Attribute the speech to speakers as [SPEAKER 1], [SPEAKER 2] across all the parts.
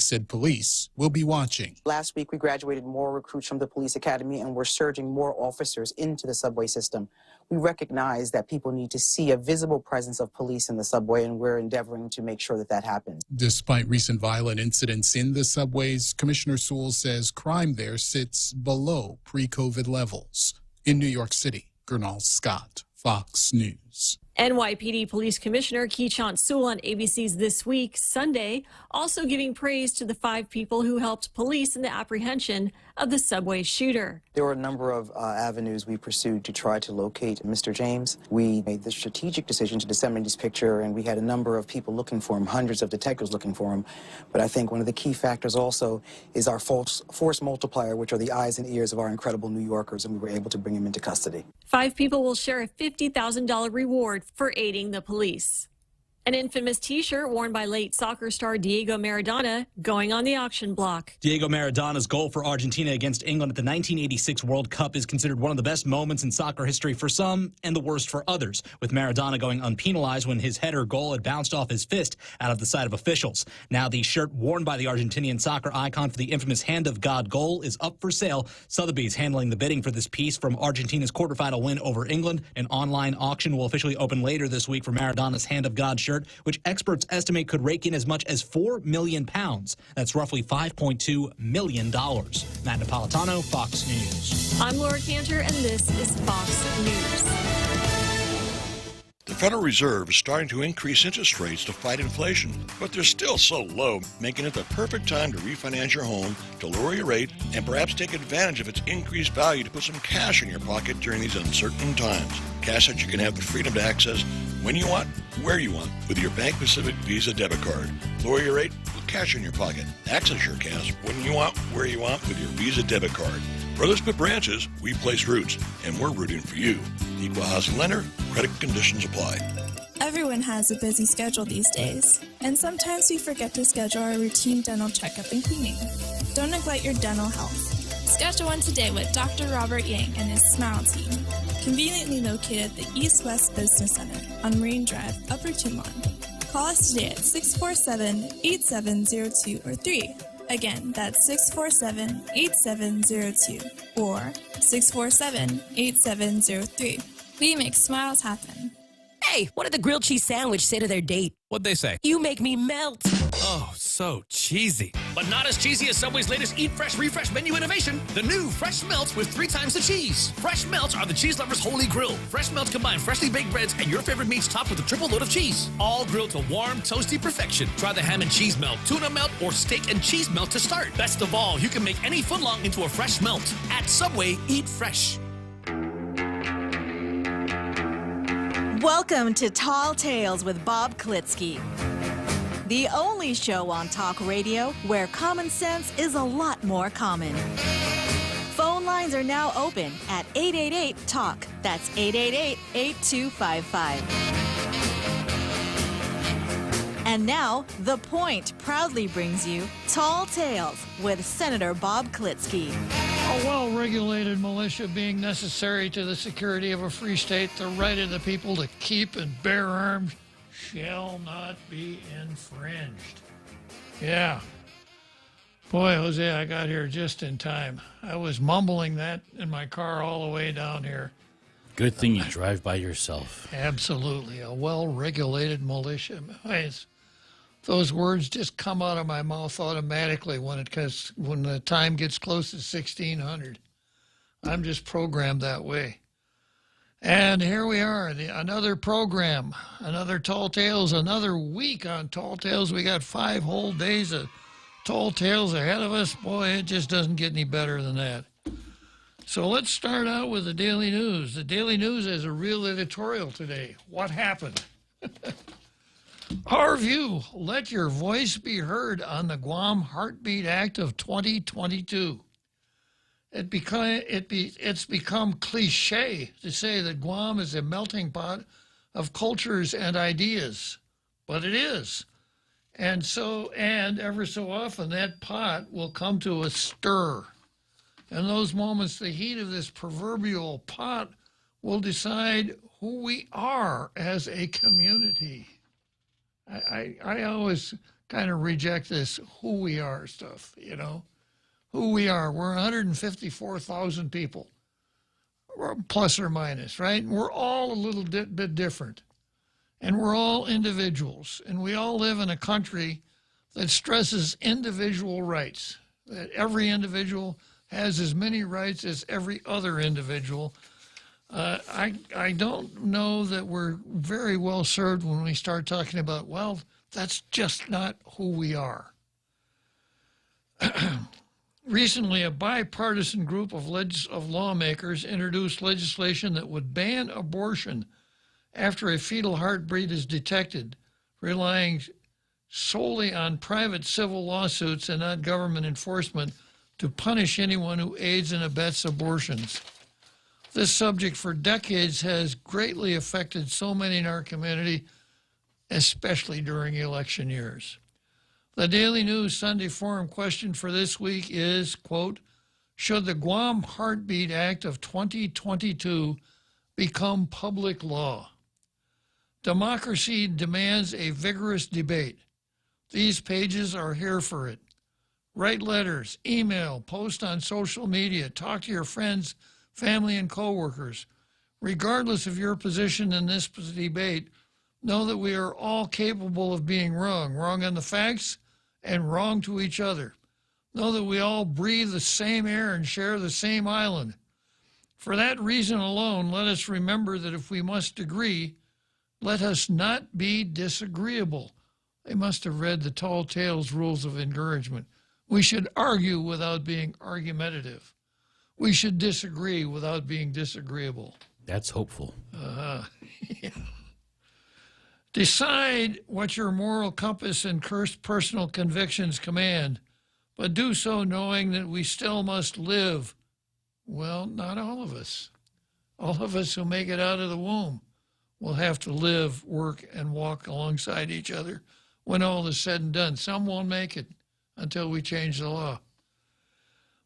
[SPEAKER 1] said police will be watching.
[SPEAKER 2] Last week, we graduated more recruits from the police academy, and we're surging more officers into the subway system. We recognize that people need to see a visible presence of police in the subway, and we're endeavoring to make sure that that happens.
[SPEAKER 1] Despite recent violent incidents in the subways, Commissioner Sewell says crime there sits below pre-COVID levels. In New York City, Gernal Scott, Fox News.
[SPEAKER 3] NYPD Police Commissioner Keechant Sewell on ABC's This Week Sunday, also giving praise to the 5 people who helped police in the apprehension of the subway shooter.
[SPEAKER 2] There were a number of avenues we pursued to try to locate Mr. James. We made the strategic decision to disseminate his picture, and we had a number of people looking for him, hundreds of detectives looking for him. But I think one of the key factors also is our force multiplier, which are the eyes and ears of our incredible New Yorkers, and we were able to bring him into custody.
[SPEAKER 3] 5 people will share a $50,000 reward for aiding the police. An infamous T-shirt worn by late soccer star Diego Maradona going on the auction block.
[SPEAKER 4] Diego Maradona's goal for Argentina against England at the 1986 World Cup is considered one of the best moments in soccer history for some and the worst for others, with Maradona going unpenalized when his header goal had bounced off his fist out of the sight of officials. Now the shirt worn by the Argentinian soccer icon for the infamous Hand of God goal is up for sale. Sotheby's handling the bidding for this piece from Argentina's quarterfinal win over England. An online auction will officially open later this week for Maradona's Hand of God shirt, which experts estimate could rake in as much as £4 million. That's roughly $5.2 million. Matt Napolitano, Fox News.
[SPEAKER 3] I'm Laura Cantor, and this is Fox News.
[SPEAKER 5] The Federal Reserve is starting to increase interest rates to fight inflation, but they're still so low, making it the perfect time to refinance your home, to lower your rate, and perhaps take advantage of its increased value to put some cash in your pocket during these uncertain times. Cash that you can have the freedom to access when you want, where you want, with your Bank Pacific Visa debit card. Lower your rate, put cash in your pocket. Access your cash when you want, where you want, with your Visa debit card. Brothers put branches, we place roots, and we're rooting for you. Equal housing lender, credit conditions apply.
[SPEAKER 6] Everyone has a busy schedule these days, and sometimes we forget to schedule our routine dental checkup and cleaning. Don't neglect your dental health. Schedule one today with Dr. Robert Yang and his Smile Team, conveniently located at the East West Business Center on Marine Drive, Upper Tumon. Call us today at 647-8702 or 3. Again, that's 647-8702 or 647-8703. We make smiles happen.
[SPEAKER 7] Hey, what did the grilled cheese sandwich say to their date?
[SPEAKER 8] What'd they say?
[SPEAKER 7] You make me melt.
[SPEAKER 8] Oh, so cheesy. But not as cheesy as Subway's latest Eat Fresh Refresh menu innovation. The new Fresh Melts with 3 times the cheese. Fresh Melts are the cheese lover's holy grail. Fresh Melts combine freshly baked breads and your favorite meats topped with a triple load of cheese. All grilled to warm, toasty perfection. Try the ham and cheese melt, tuna melt, or steak and cheese melt to start. Best of all, you can make any footlong into a fresh melt. At Subway, eat fresh.
[SPEAKER 9] Welcome to Tall Tales with Bob Klitzkie, the only show on talk radio where common sense is a lot more common. Phone lines are now open at 888-TALK. That's 888-8255. And now, The Point proudly brings you Tall Tales with Senator Bob Klitzkie.
[SPEAKER 10] A well-regulated militia being necessary to the security of a free state, the right of the people to keep and bear arms shall not be infringed. Yeah. Boy, Jose, I got here just in time. I was mumbling that in my car all the way down here.
[SPEAKER 11] Good thing you drive by yourself.
[SPEAKER 10] Absolutely. A well-regulated militia. Those words just come out of my mouth automatically when the time gets close to 1600. I'm just programmed that way. And here we are, another program, another Tall Tales, another week on Tall Tales. We got 5 whole days of Tall Tales ahead of us. Boy, it just doesn't get any better than that. So let's start out with the Daily News. The Daily News has a real editorial today. What happened? Our view, let your voice be heard on the Guam Heartbeat Act of 2022. It's become cliche to say that Guam is a melting pot of cultures and ideas, but it is. And ever so often that pot will come to a stir. In those moments, the heat of this proverbial pot will decide who we are as a community. I always kind of reject this who we are stuff, Who we are. We're 154,000 people, plus or minus, right? We're all a little bit different. And we're all individuals. And we all live in a country that stresses individual rights, that every individual has as many rights as every other individual. I don't know that we're very well served when we start talking about, well, that's just not who we are. Recently, a bipartisan group of lawmakers introduced legislation that would ban abortion after a fetal heartbeat is detected, relying solely on private civil lawsuits and not government enforcement to punish anyone who aids and abets abortions. This subject for decades has greatly affected so many in our community, especially during election years. The Daily News Sunday Forum question for this week is, quote, should the Guam Heartbeat Act of 2022 become public law? Democracy demands a vigorous debate. These pages are here for it. Write letters, email, post on social media, talk to your friends, family, and coworkers. Regardless of your position in this debate, know that we are all capable of being wrong on the facts and wrong to each other. Know that we all breathe the same air and share the same island. For that reason alone, let us remember that if we must agree, let us not be disagreeable. They must have read the Tall Tales Rules of Encouragement. We should argue without being argumentative. We should disagree without being disagreeable.
[SPEAKER 11] That's hopeful.
[SPEAKER 10] Yeah. Decide what your moral compass and personal convictions command, but do so knowing that we still must live. Well, not all of us. All of us who make it out of the womb will have to live, work, and walk alongside each other when all is said and done. Some won't make it until we change the law.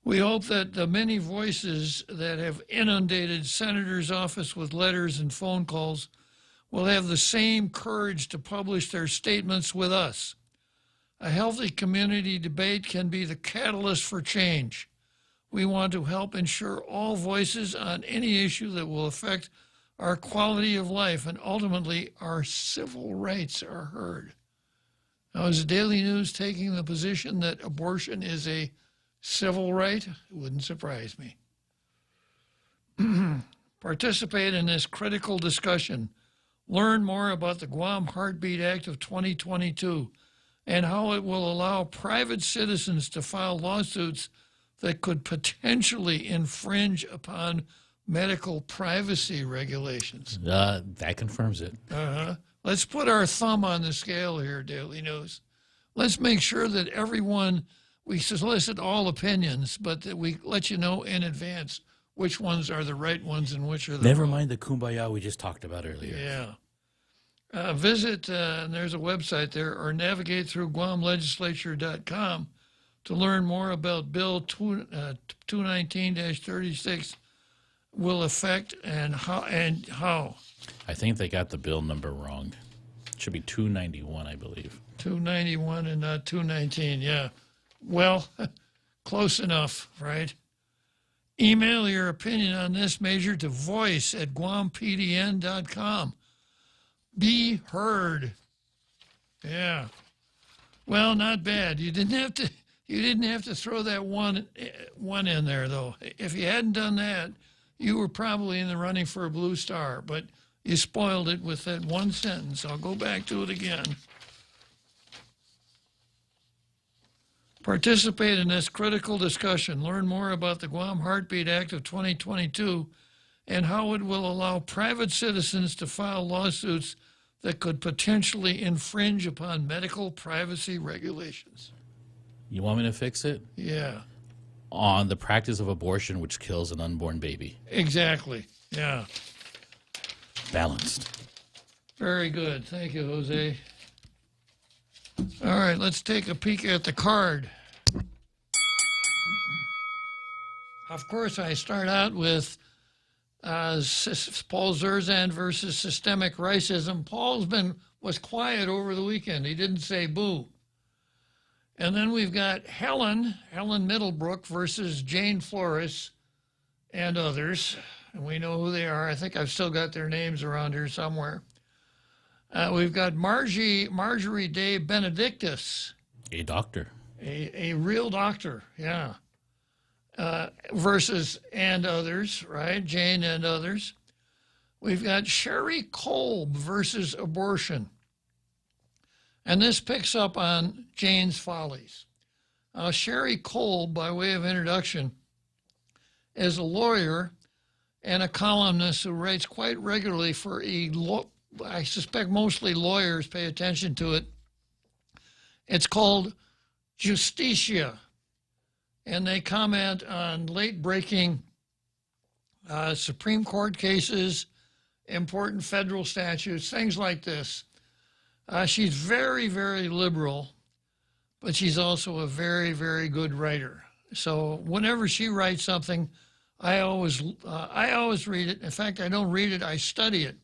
[SPEAKER 10] We hope that the many voices that have inundated Senator's office with letters and phone calls will have the same courage to publish their statements with us. A healthy community debate can be the catalyst for change. We want to help ensure all voices on any issue that will affect our quality of life and ultimately our civil rights are heard. Now, is the Daily News taking the position that abortion is a civil right? It wouldn't surprise me. Participate in this critical discussion. Learn more about the Guam Heartbeat Act of 2022 and how it will allow private citizens to file lawsuits that could potentially infringe upon medical privacy regulations.
[SPEAKER 11] That confirms it.
[SPEAKER 10] Let's put our thumb on the scale here, Daily News. Let's make sure that everyone, we solicit all opinions, but that we let you know in advance which ones are the right ones and which are the
[SPEAKER 11] Never
[SPEAKER 10] wrong.
[SPEAKER 11] mind the kumbaya we just talked about earlier.
[SPEAKER 10] Yeah. Visit, and there's a website there, or navigate through GuamLegislature.com to learn more about Bill 219-36 will affect and how.
[SPEAKER 11] I think they got the bill number wrong. It should be 291, I believe.
[SPEAKER 10] 291 and not 219, yeah. Well, close enough, right? Email your opinion on this measure to voice@guampdn.com. Be heard. Yeah. Well, not bad. You didn't have to throw that one in there, though. If you hadn't done that, you were probably in the running for a blue star, but you spoiled it with that one sentence. I'll go back to it again. Participate in this critical discussion. Learn more about the Guam Heartbeat Act of 2022 and how it will allow private citizens to file lawsuits that could potentially infringe upon medical privacy regulations.
[SPEAKER 11] You want me to fix it?
[SPEAKER 10] Yeah.
[SPEAKER 11] On the practice of abortion, which kills an unborn baby.
[SPEAKER 10] Exactly. Yeah.
[SPEAKER 11] Balanced.
[SPEAKER 10] Very good. Thank you, Jose. All right, let's take a peek at the card. Of course, I start out with Paul Zerzan versus systemic racism. Was quiet over the weekend. He didn't say boo. And then we've got Helen Middlebrook versus Jane Flores and others. And we know who they are. I think I've still got their names around here somewhere. We've got Marjorie Day Benedictus.
[SPEAKER 11] A doctor.
[SPEAKER 10] A real doctor, yeah. Versus and others, right? Jane and others. We've got Sherry Kolb versus abortion. And this picks up on Jane's follies. Sherry Kolb, by way of introduction, is a lawyer and a columnist who writes quite regularly for I suspect mostly lawyers pay attention to it. It's called Justicia, and they comment on late-breaking Supreme Court cases, important federal statutes, things like this. She's very, very liberal, but she's also a very, very good writer. So whenever she writes something, I always read it. In fact, I don't read it, I study it.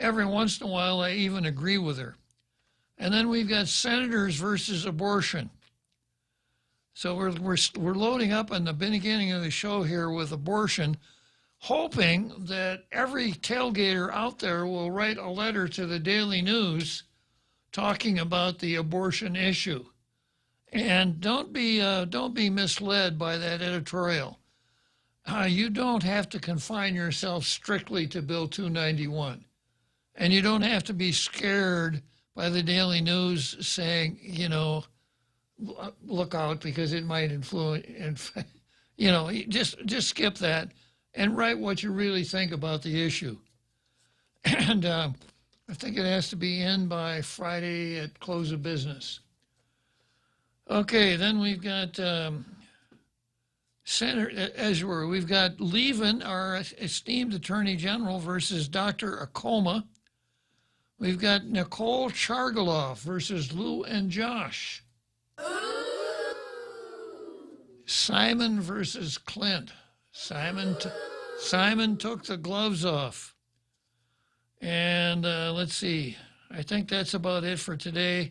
[SPEAKER 10] Every once in a while, I even agree with her. And then we've got senators versus abortion. So we're loading up in the beginning of the show here with abortion, hoping that every tailgater out there will write a letter to the Daily News talking about the abortion issue. And don't be misled by that editorial. You don't have to confine yourself strictly to Bill 291. And you don't have to be scared by the Daily News saying, look out because it might influence, just skip that and write what you really think about the issue. And I think it has to be in by Friday at close of business. Okay, then we've got we've got Levin, our esteemed Attorney General, versus Dr. Akoma. We've got Nicole Chargaloff versus Lou and Josh. Simon versus Clint. Simon took the gloves off. And let's see. I think that's about it for today,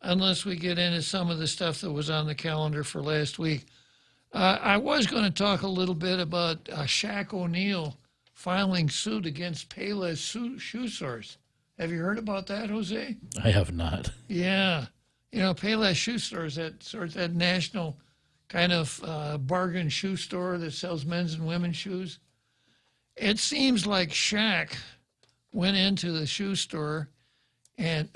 [SPEAKER 10] unless we get into some of the stuff that was on the calendar for last week. I was going to talk a little bit about Shaq O'Neal filing suit against Payless Shoe Source. Have you heard about that, Jose?
[SPEAKER 11] I have not.
[SPEAKER 10] Yeah. Payless Shoe Store is that national kind of bargain shoe store that sells men's and women's shoes. It seems like Shaq went into the shoe store and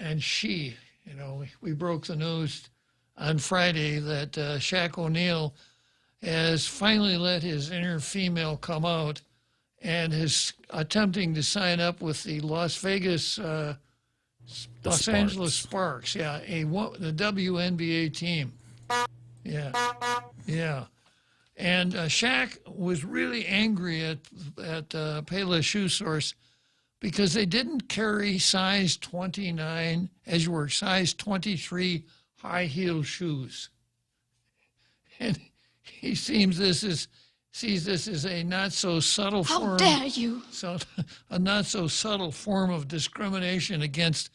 [SPEAKER 10] we broke the news on Friday that Shaq O'Neal has finally let his inner female come out and is attempting to sign up with the Los Angeles Sparks. Yeah, the WNBA team. Yeah. And Shaq was really angry at Payless Shoe Source because they didn't carry size 29, as you were, size 23 high heel shoes. And he sees this as a not so subtle form.
[SPEAKER 12] How dare you!
[SPEAKER 10] So a not so subtle form of discrimination against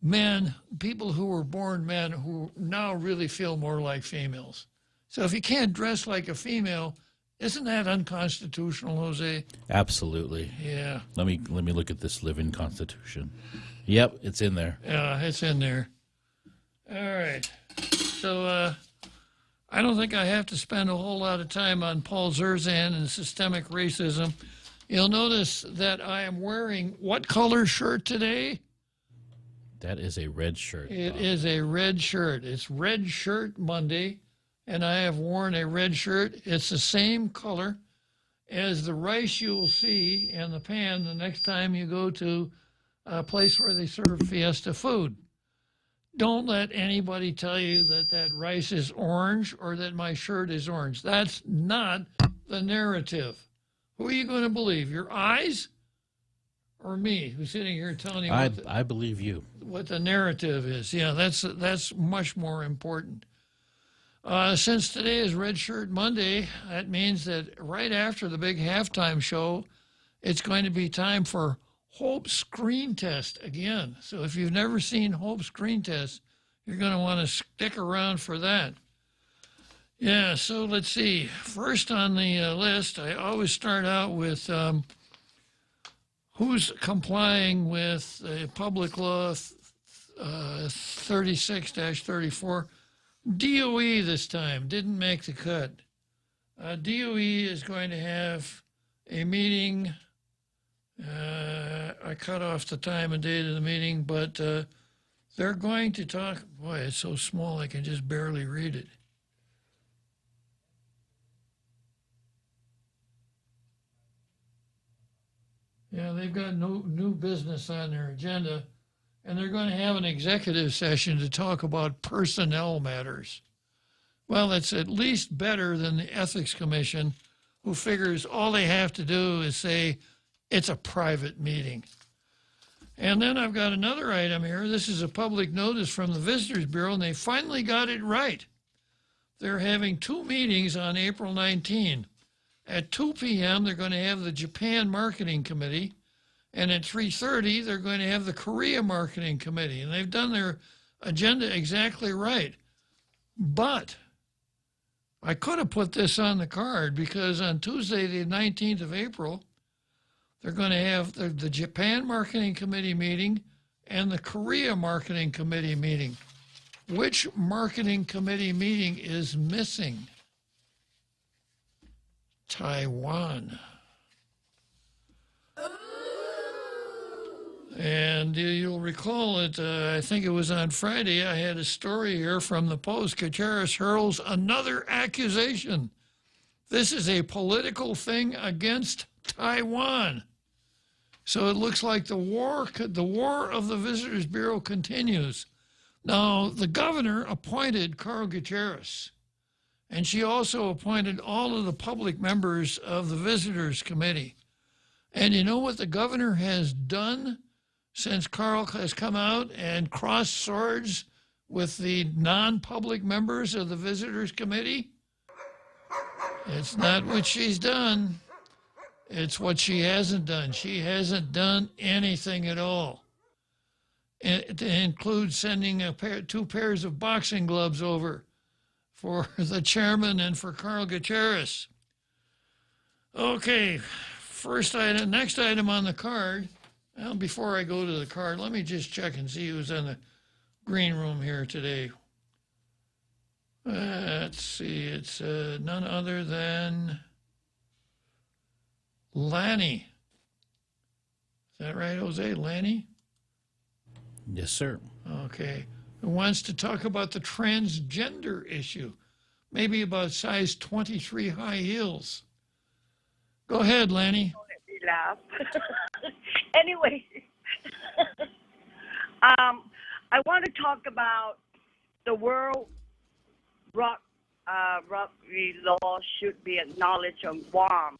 [SPEAKER 10] men, people who were born men who now really feel more like females. So if you can't dress like a female, isn't that unconstitutional, Jose?
[SPEAKER 11] Absolutely.
[SPEAKER 10] Yeah.
[SPEAKER 11] Let me look at this living constitution. Yep, it's in there.
[SPEAKER 10] Yeah, it's in there. All right. So I don't think I have to spend a whole lot of time on Paul Zerzan and systemic racism. You'll notice that I am wearing what color shirt today?
[SPEAKER 11] That is a red shirt.
[SPEAKER 10] It is a red shirt. It's Red Shirt Monday, and I have worn a red shirt. It's the same color as the rice you will see in the pan the next time you go to a place where they serve Fiesta food. Don't let anybody tell you that rice is orange or that my shirt is orange. That's not the narrative. Who are you going to believe? Your eyes or me, who's sitting here telling you
[SPEAKER 11] I believe you.
[SPEAKER 10] What the narrative is? Yeah, that's much more important. Since today is Red Shirt Monday, that means that right after the big halftime show, it's going to be time for Hope Screen Test again. So if you've never seen Hope Screen Test, You're going to want to stick around for that. Yeah, so let's see. First on the list, I always start out with who's complying with Public Law 36-34. DOE this time didn't make the cut. DOE is going to have a meeting. I cut off the time and date of the meeting, but they're going to talk. Boy, it's so small I can just barely read it. Yeah, they've got new business on their agenda, and they're going to have an executive session to talk about personnel matters. Well, it's at least better than the Ethics Commission, who figures all they have to do is say it's a private meeting. And then I've got another item here. This is a public notice from the Visitors Bureau, and they finally got it right. They're having 2 meetings on April 19. At 2 p.m., they're going to have the Japan Marketing Committee, and at 3:30, they're going to have the Korea Marketing Committee, and they've done their agenda exactly right. But I could have put this on the card because on Tuesday, the 19th of April, they're going to have the Japan Marketing Committee meeting and the Korea Marketing Committee meeting. Which marketing committee meeting is missing? Taiwan. And you'll recall that I think it was on Friday, I had a story here from the Post. Gutierrez hurls another accusation. This is a political thing against Taiwan. So it looks like the war of the Visitors Bureau continues. Now, the governor appointed Carl Gutierrez, and she also appointed all of the public members of the Visitors Committee. And you know what the governor has done since Carl has come out and crossed swords with the non-public members of the Visitors Committee? It's not what she's done. It's what she hasn't done. She hasn't done anything at all. It includes sending 2 pairs of boxing gloves over for the chairman and for Carl Gutierrez. Okay, next item on the card. Well, before I go to the card, let me just check and see who's in the green room here today. Let's see, it's none other than Lanny. Is that right, Jose? Lanny?
[SPEAKER 11] Yes, sir.
[SPEAKER 10] Okay. Who wants to talk about the transgender issue? Maybe about size 23 high heels. Go ahead, Lanny.
[SPEAKER 12] Don't let me laugh. Anyway, I want to talk about the World Rugby Law should be acknowledged on Guam.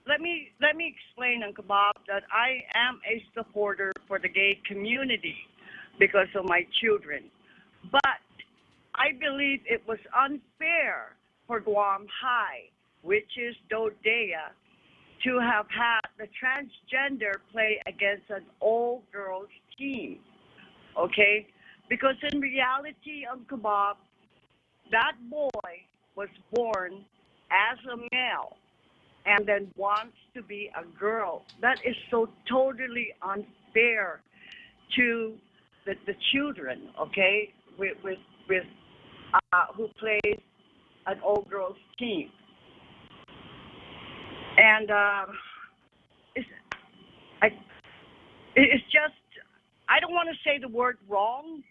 [SPEAKER 12] Let me explain, Uncle Bob, that I am a supporter for the gay community because of my children. But I believe it was unfair for Guam High, which is Dodea, to have had the transgender play against an all-girls team, okay? Because in reality, Uncle Bob, that boy was born as a male and then wants to be a girl. That is so totally unfair to the children, okay, with who plays an all-girls team. And it's just, I don't want to say the word wrong.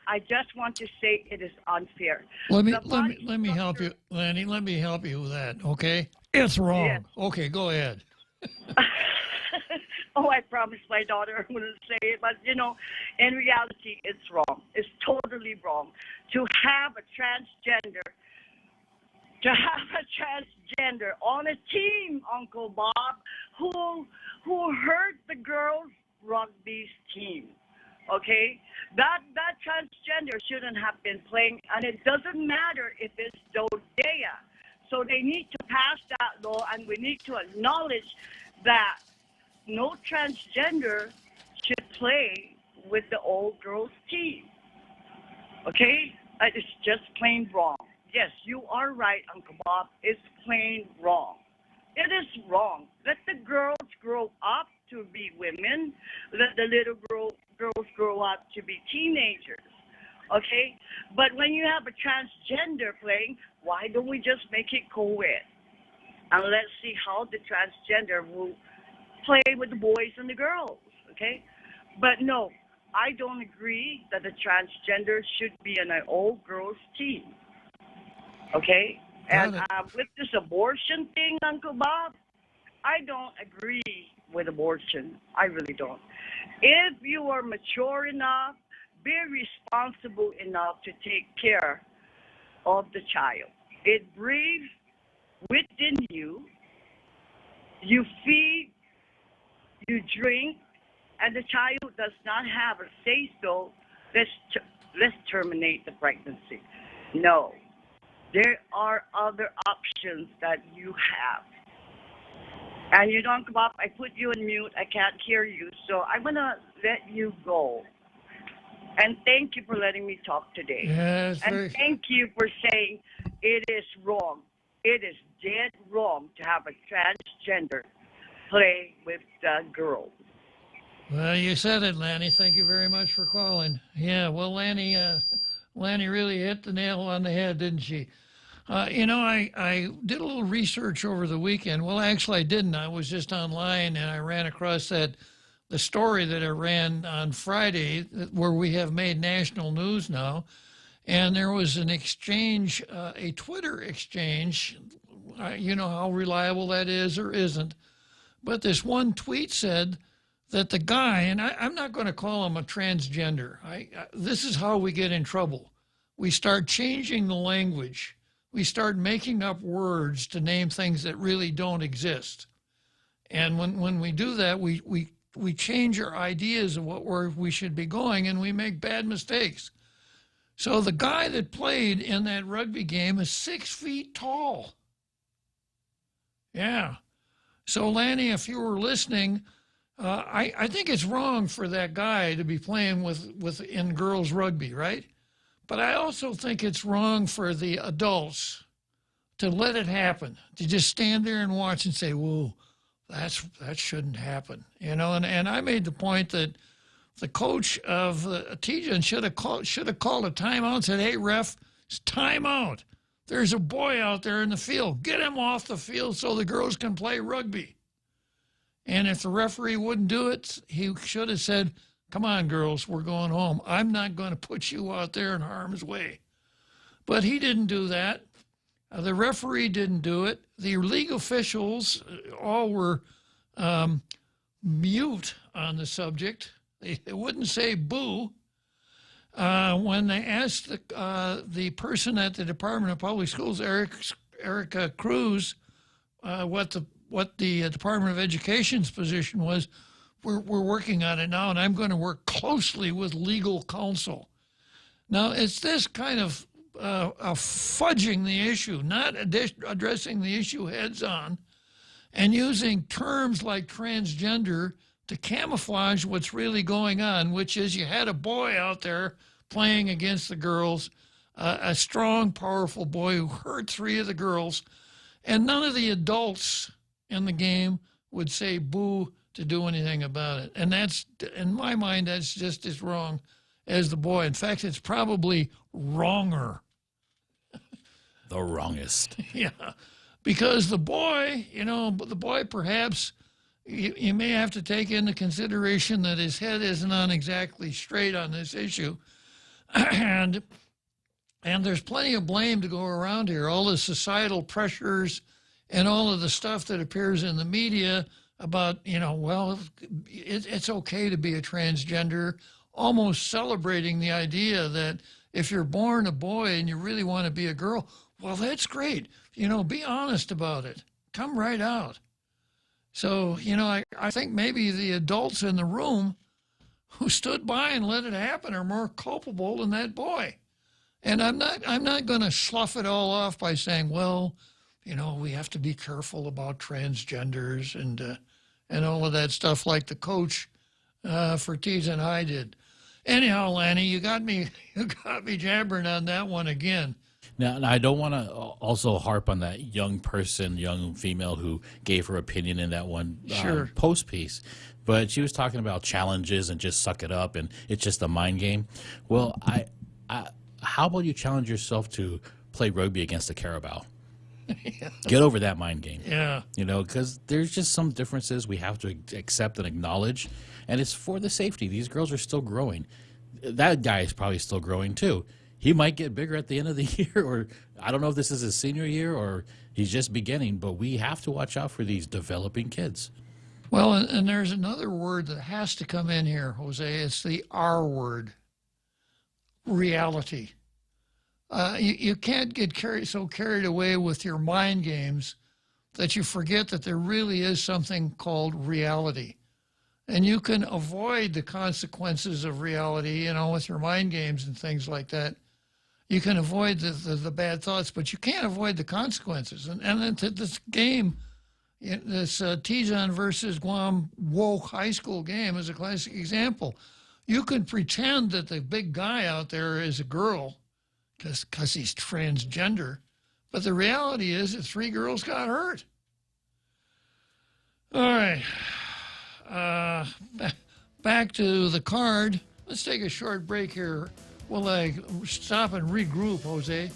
[SPEAKER 12] I just want to say it is unfair.
[SPEAKER 10] Let me help you, Lanny. Let me help you with that, okay? It's wrong. Yes. Okay, go ahead.
[SPEAKER 12] Oh, I promised my daughter I wouldn't say it, but, you know, in reality, it's wrong. It's totally wrong. To have a transgender on a team, Uncle Bob, who hurt the girls' rugby team. Okay, that transgender shouldn't have been playing, and it doesn't matter if it's Dodea. So they need to pass that law, and we need to acknowledge that no transgender should play with the old girls team. Okay? It's just plain wrong. Yes, you are right, Uncle Bob. It's plain wrong. It is wrong. Let the girls grow up to be women. Let the little girls grow up to be teenagers. Okay? But when you have a transgender playing, why don't we just make it co-ed? And let's see how the transgender will play with the boys and the girls. Okay? But no, I don't agree that the transgender should be in an old girls team. Okay? And with this abortion thing, Uncle Bob, I don't agree with abortion. I really don't. If you are mature enough, be responsible enough to take care of the child. It breathes within you. You feed, you drink, and the child does not have a say-so. Let's terminate the pregnancy. No. There are other options that you have. And you don't come up. I put you in mute. I can't hear you. So I'm going to let you go. And thank you for letting me talk today.
[SPEAKER 10] Yes,
[SPEAKER 12] and thank you for saying it is wrong. It is dead wrong to have a transgender play with girls.
[SPEAKER 10] Well, you said it, Lanny. Thank you very much for calling. Yeah, well, Lanny really hit the nail on the head, didn't she? I did a little research over the weekend. Well, actually, I didn't. I was just online, and I ran across the story that I ran on Friday, where we have made national news now. And there was an exchange, a Twitter exchange. You know how reliable that is or isn't. But this one tweet said that the guy, and I'm not going to call him a transgender. This is how we get in trouble. We start changing the language. We start making up words to name things that really don't exist. And when we do that, we change our ideas of where we should be going, and we make bad mistakes. So the guy that played in that rugby game is 6 feet tall. Yeah. So, Lanny, if you were listening, I think it's wrong for that guy to be playing in girls rugby, right? But I also think it's wrong for the adults to let it happen, to just stand there and watch and say, whoa, that shouldn't happen. You know, and I made the point that the coach of Tijan should have called a timeout and said, hey, ref, it's timeout. There's a boy out there in the field. Get him off the field so the girls can play rugby. And if the referee wouldn't do it, he should have said, come on, girls, we're going home. I'm not going to put you out there in harm's way. But he didn't do that. The referee didn't do it. The league officials all were mute on the subject. They wouldn't say boo. When they asked the person at the Department of Public Schools, Erica Cruz, what the Department of Education's position was, we're working on it now, and I'm going to work closely with legal counsel. Now, it's this kind of fudging the issue, not addressing the issue heads on, and using terms like transgender to camouflage what's really going on, which is you had a boy out there playing against the girls, a strong, powerful boy who hurt 3 of the girls, and none of the adults in the game would say boo to do anything about it. And that's, in my mind, that's just as wrong as the boy. In fact, it's probably wronger.
[SPEAKER 11] The wrongest.
[SPEAKER 10] Yeah, because the boy, perhaps you may have to take into consideration that his head isn't on exactly straight on this issue. And there's plenty of blame to go around here. All the societal pressures and all of the stuff that appears in the media about, it's okay to be a transgender, almost celebrating the idea that if you're born a boy and you really want to be a girl, well, that's great. Be honest about it. Come right out. So, I think maybe the adults in the room who stood by and let it happen are more culpable than that boy. And I'm not going to slough it all off by saying, well, we have to be careful about transgenders and all of that stuff like the coach for Tijan High did. Anyhow, Lanny, you got me jabbering on that one again.
[SPEAKER 11] Now, I don't want to also harp on that young female who gave her opinion in that one post piece. But she was talking about challenges and just suck it up, and it's just a mind game. Well, how about you challenge yourself to play rugby against a carabao? Yeah. Get over that mind game.
[SPEAKER 10] Yeah.
[SPEAKER 11] You know, because there's just some differences we have to accept and acknowledge, and it's for the safety. These girls are still growing. That guy is probably still growing, too. He might get bigger at the end of the year, or I don't know if this is his senior year or he's just beginning, but we have to watch out for these developing kids.
[SPEAKER 10] Well, and there's another word that has to come in here, Jose. It's the R word, reality. You can't get carried away with your mind games that you forget that there really is something called reality. And you can avoid the consequences of reality, with your mind games and things like that. You can avoid the bad thoughts, but you can't avoid the consequences. And then this game, this Tizon versus Guam woke high school game is a classic example. You could pretend that the big guy out there is a girl because he's transgender, but the reality is that 3 girls got hurt. All right. Back to the card. Let's take a short break here. Will I stop and regroup, Jose?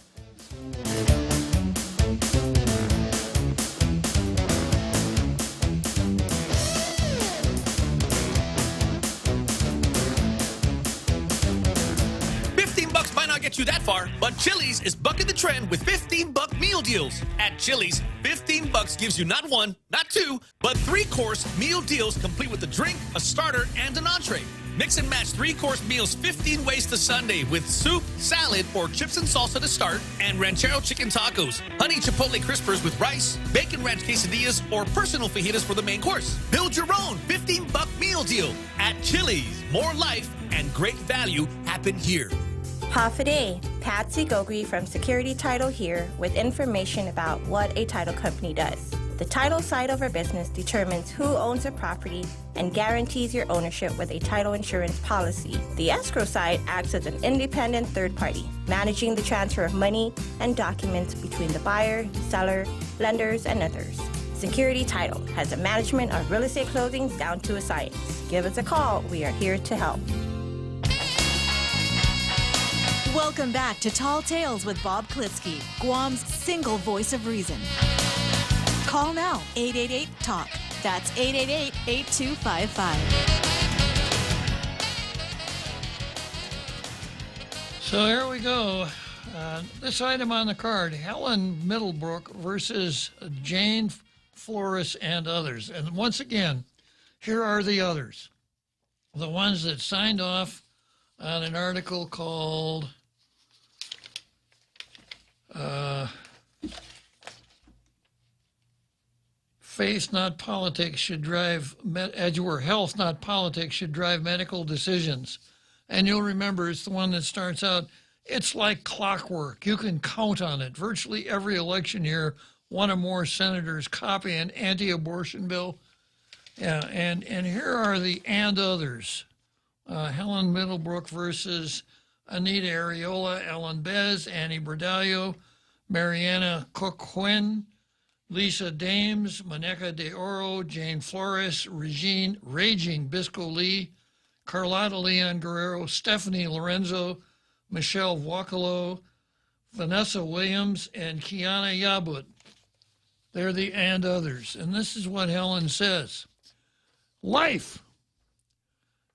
[SPEAKER 8] $15 might not get you that far, but Chili's is bucking the trend with $15 meal deals. At Chili's, $15 gives you not 1, not 2, but 3-course meal deals complete with a drink, a starter, and an entree. Mix and match 3-course meals 15 ways to Sunday with soup, salad, or chips and salsa to start, and ranchero chicken tacos, honey chipotle crispers with rice, bacon ranch quesadillas, or personal fajitas for the main course. Build your own $15 meal deal at Chili's. More life and great value happen here.
[SPEAKER 13] Half a day. Patsy Gogri from Security Title here with information about what a title company does. The title side of our business determines who owns a property and guarantees your ownership with a title insurance policy. The escrow side acts as an independent third party, managing the transfer of money and documents between the buyer, seller, lenders, and others. Security Title has a management of real estate closings down to a science. Give us a call. We are here to help.
[SPEAKER 9] Welcome back to Tall Tales with Bob Klitzkie, Guam's single voice of reason. Call now, 888-TALK. That's 888-8255.
[SPEAKER 10] So here we go. This item on the card, Helen Middlebrook versus Jane Flores and others. And once again, here are the others. The ones that signed off on an article called Faith, not politics, should drive, or health, not politics, should drive medical decisions. And you'll remember it's the one that starts out, it's like clockwork. You can count on it. Virtually every election year, one or more senators copy an anti-abortion bill. Yeah, and here are the and others. Helen Middlebrook versus Anita Areola, Ellen Bez, Annie Bordallo, Mariana Coquin, Lisa Dames, Monica De Oro, Jane Flores, Raging Bisco Lee, Carlotta Leon Guerrero, Stephanie Lorenzo, Michelle Wakalo, Vanessa Williams, and Kiana Yabut. They're the and others. And this is what Helen says. Life.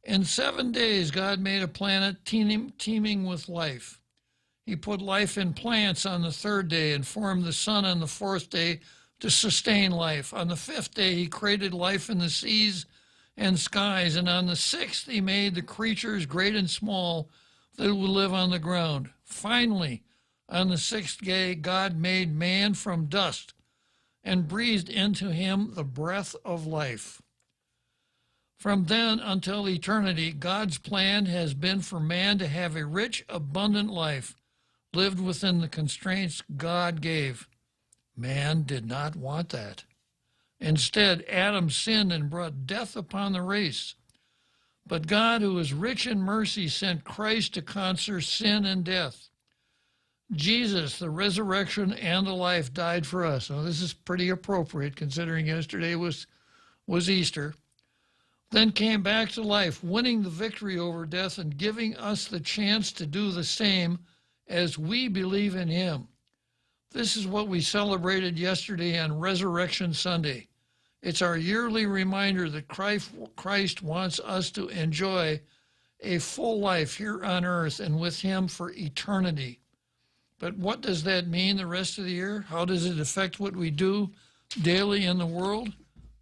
[SPEAKER 10] In 7 days, God made a planet teeming with life. He put life in plants on the 3rd day and formed the sun on the 4th day to sustain life. On the 5th day, he created life in the seas and skies. And on the 6th, he made the creatures, great and small, that would live on the ground. Finally, on the 6th day, God made man from dust and breathed into him the breath of life. From then until eternity, God's plan has been for man to have a rich, abundant life, lived within the constraints God gave. Man did not want that. Instead, Adam sinned and brought death upon the race. But God, who is rich in mercy, sent Christ to conquer sin and death. Jesus, the resurrection and the life, died for us. Now, this is pretty appropriate considering yesterday was Easter. Then came back to life, winning the victory over death and giving us the chance to do the same as we believe in him. This is what we celebrated yesterday on Resurrection Sunday. It's our yearly reminder that Christ wants us to enjoy a full life here on earth and with him for eternity. But what does that mean the rest of the year? How does it affect what we do daily in the world?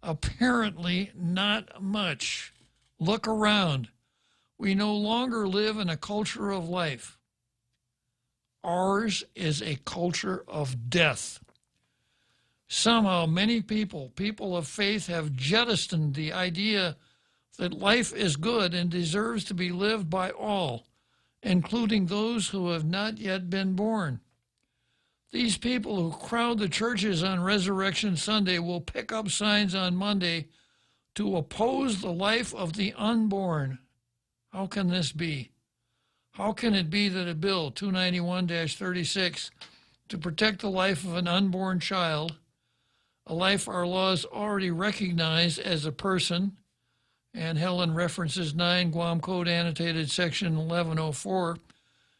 [SPEAKER 10] Apparently not much. Look around. We no longer live in a culture of life. Ours is a culture of death. Somehow many people of faith, have jettisoned the idea that life is good and deserves to be lived by all, including those who have not yet been born. These people who crowd the churches on Resurrection Sunday will pick up signs on Monday to oppose the life of the unborn. How can this be? How can it be that a bill, 291-36, to protect the life of an unborn child, a life our laws already recognize as a person, and Helen references 9 Guam Code Annotated Section 1104,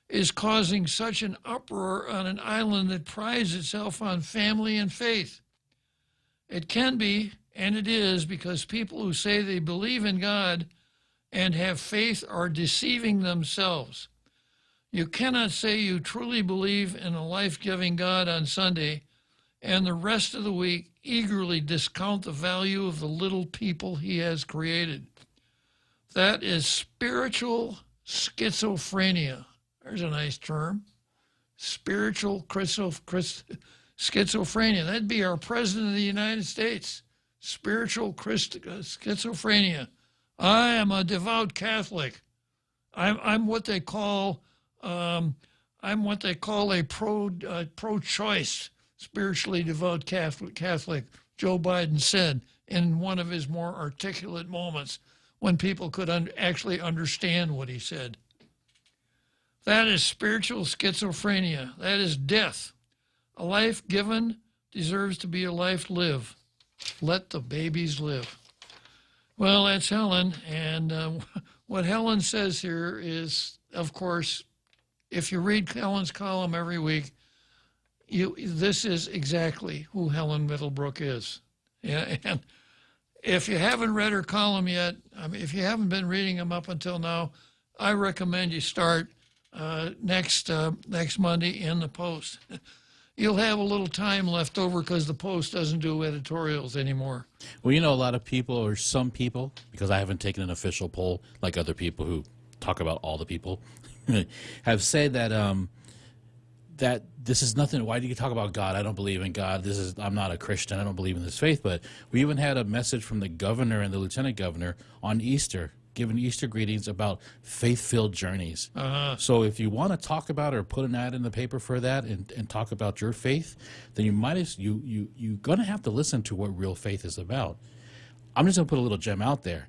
[SPEAKER 10] is causing such an uproar on an island that prides itself on family and faith? It can be, and it is, because people who say they believe in God and have faith are deceiving themselves. You cannot say you truly believe in a life-giving God on Sunday and the rest of the week eagerly discount the value of the little people he has created. That is spiritual schizophrenia. There's a nice term. Spiritual schizophrenia. That'd be our President of the United States. Spiritual schizophrenia. I am a devout Catholic. I'm what they call a pro-choice, spiritually devout Catholic. Joe Biden said in one of his more articulate moments when people could actually understand what he said. That is spiritual schizophrenia. That is death. A life given deserves to be a life lived. Let the babies live. Well, that's Helen, and what Helen says here is, of course, if you read Helen's column every week, this is exactly who Helen Middlebrook is. Yeah, and if you haven't read her column yet, if you haven't been reading them up until now, I recommend you start next Monday in the Post. You'll have a little time left over because the Post doesn't do editorials anymore.
[SPEAKER 11] Well, a lot of people, or some people, because I haven't taken an official poll like other people who talk about all the people, have said that that this is nothing. Why do you talk about God? I don't believe in God. I'm not a Christian. I don't believe in this faith. But we even had a message from the governor and the lieutenant governor on Easter, giving Easter greetings about faith-filled journeys. So if you want to talk about or put an ad in the paper for that and talk about your faith, then you're going to have to listen to what real faith is about. I'm just going to put a little gem out there.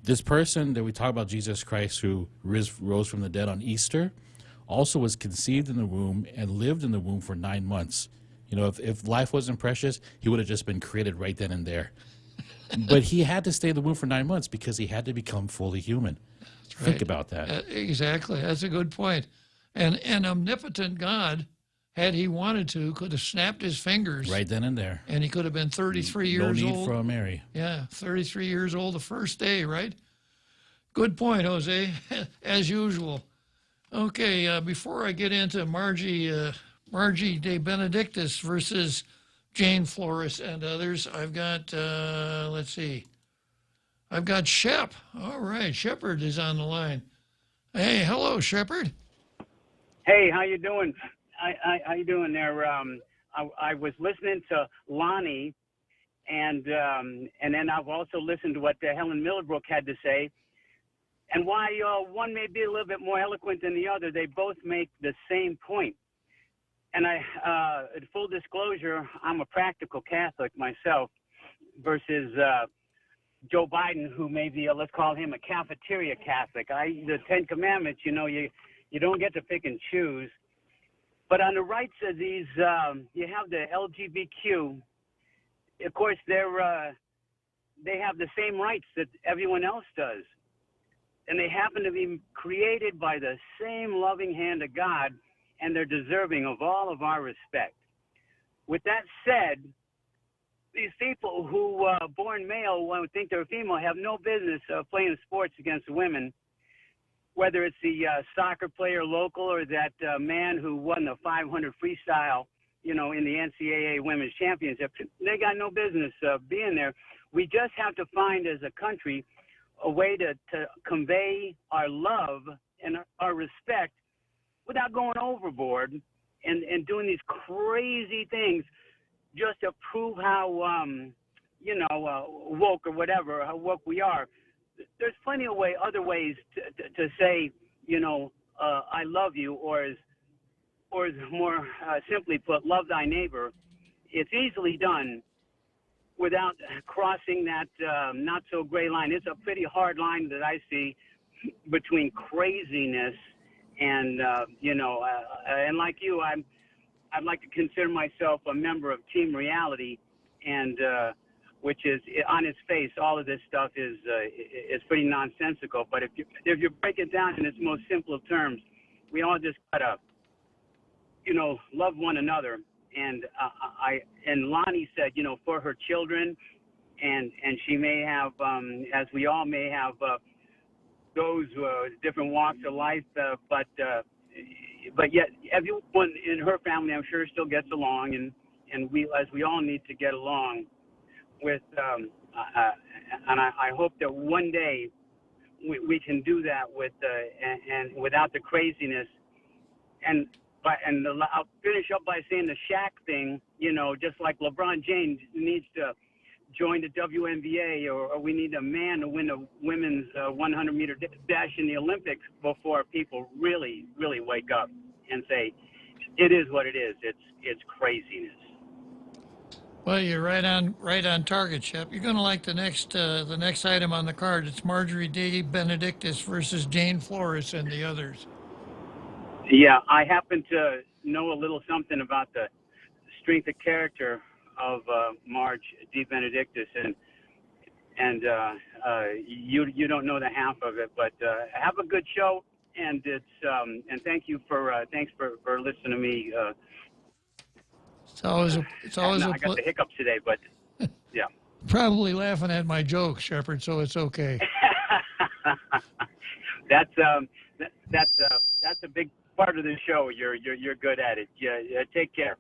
[SPEAKER 11] This person that we talk about, Jesus Christ, who rose from the dead on Easter, also was conceived in the womb and lived in the womb for 9 months. If life wasn't precious, he would have just been created right then and there. But he had to stay in the womb for 9 months because he had to become fully human. That's right. Think about that.
[SPEAKER 10] Exactly. That's a good point. And an omnipotent God, had he wanted to, could have snapped his fingers.
[SPEAKER 11] Right then and there.
[SPEAKER 10] And he could have been 33 years old.
[SPEAKER 11] No need for a Mary.
[SPEAKER 10] Yeah, 33 years old the first day, right? Good point, Jose, as usual. Okay, before I get into Margie De Benedictis versus Jane Flores and others, I've got, let's see, I've got Shep. All right, Shepard is on the line. Hey, hello, Shepard.
[SPEAKER 14] Hey, how you doing? How you doing there? I was listening to Lonnie, and then I've also listened to what Helen Middlebrook had to say. And why one may be a little bit more eloquent than the other, they both make the same point. And full disclosure, I'm a practical Catholic myself versus Joe Biden, who may be, let's call him a cafeteria Catholic. The Ten Commandments, you know, you don't get to pick and choose. But on the rights of these, you have the LGBTQ. Of course, they have the same rights that everyone else does. And they happen to be created by the same loving hand of God, and they're deserving of all of our respect. With that said, these people who born male would think they're female have no business playing sports against women, whether it's the soccer player local or that man who won the 500 freestyle, you know, in the NCAA Women's Championship. They got no business being there. We just have to find, as a country, a way to convey our love and our respect without going overboard and doing these crazy things just to prove how, woke or whatever, how woke we are. There's plenty of other ways to say, you know, I love you, or as more simply put, love thy neighbor. It's easily done without crossing that not so gray line. It's a pretty hard line that I see between craziness and, and like you, I'd like to consider myself a member of Team Reality, and which is, on its face, all of this stuff is pretty nonsensical. But if you break it down in its most simple terms, we all just gotta, you know, love one another. And and Lonnie said, you know, for her children, and she may have, as we all may have, those different walks of life, but yet everyone in her family, I'm sure, still gets along, and we all need to get along with, and I hope that one day we can do that with and without the craziness. I'll finish up by saying the Shaq thing, you know, just like LeBron James needs to join the WNBA, or we need a man to win a women's 100-meter dash in the Olympics before people really, really wake up and say, it is what it is. It's craziness.
[SPEAKER 10] Well, you're right on target, Shep. You're going to like the next item on the card. It's Marjorie De Benedictis versus Jane Flores and the others.
[SPEAKER 14] Yeah, I happen to know a little something about the strength of character of Marge De Benedictis, and you don't know the half of it, but have a good show, and it's and thanks for listening to me.
[SPEAKER 10] It's always
[SPEAKER 14] I got the hiccups today, but yeah.
[SPEAKER 10] Probably laughing at my joke, Shepard, so it's okay.
[SPEAKER 14] That's a big part of the show. You're good at it. Yeah, take care.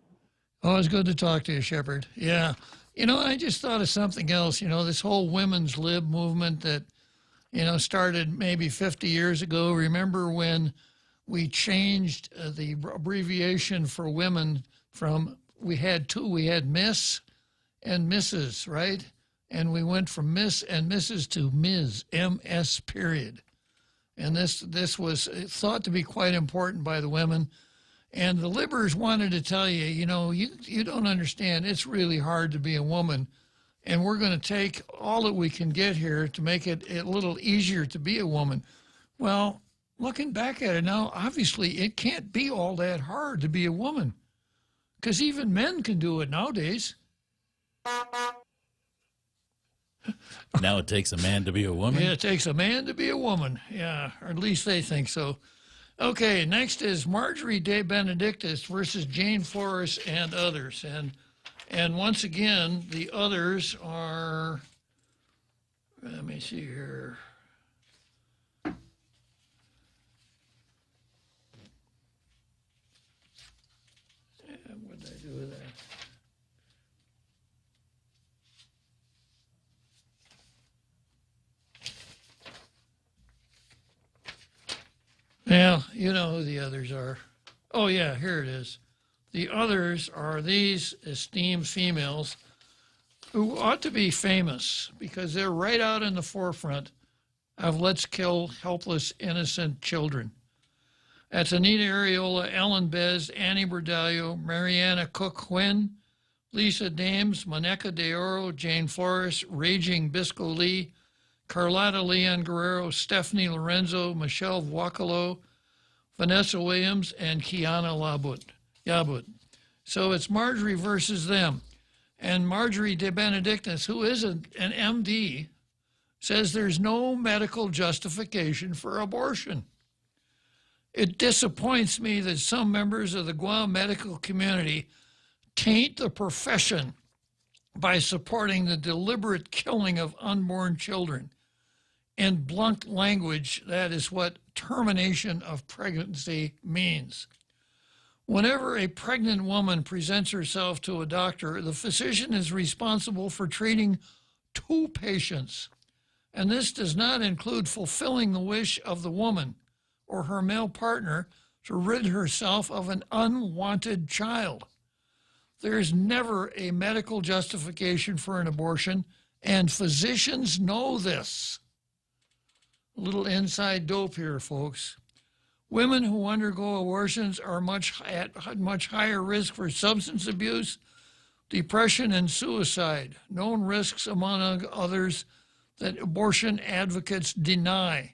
[SPEAKER 10] Always good to talk to you, Shepard. Yeah. You know, I just thought of something else. You know, this whole women's lib movement that, you know, started maybe 50 years ago. Remember when we changed the abbreviation for women from, we had two, we had Miss and Mrs., right? And we went from Miss and Mrs. to Ms., M.S. period. And this was thought to be quite important by the women. And the Libbers wanted to tell you, you know, you don't understand. It's really hard to be a woman. And we're going to take all that we can get here to make it a little easier to be a woman. Well, looking back at it now, obviously it can't be all that hard to be a woman, because even men can do it nowadays.
[SPEAKER 11] Now it takes a man to be a woman?
[SPEAKER 10] Yeah, it takes a man to be a woman. Yeah, or at least they think so. Okay, next is Marjorie De Benedictis versus Jane Flores and others. And once again, the others are, let me see here. What did I do with that? Well, you know who the others are. Oh, yeah, here it is. The others are these esteemed females who ought to be famous because they're right out in the forefront of let's kill helpless, innocent children. That's Anita Areola, Ellen Bez, Annie Bordallo, Mariana Cook-Quinn, Lisa Dames, Monica De Oro, Jane Flores, Raging Bisco Lee, Carlotta Leon Guerrero, Stephanie Lorenzo, Michelle Wakalo, Vanessa Williams, and Kiana Yabut. So it's Marjorie versus them. And Marjorie De Benedictis, who is an MD, says there's no medical justification for abortion. It disappoints me that some members of the Guam medical community taint the profession by supporting the deliberate killing of unborn children. In blunt language, that is what termination of pregnancy means. Whenever a pregnant woman presents herself to a doctor, the physician is responsible for treating 2 patients, and this does not include fulfilling the wish of the woman or her male partner to rid herself of an unwanted child. There is never a medical justification for an abortion, and physicians know this. A little inside dope here, folks. Women who undergo abortions are at much higher risk for substance abuse, depression, and suicide, known risks among others that abortion advocates deny.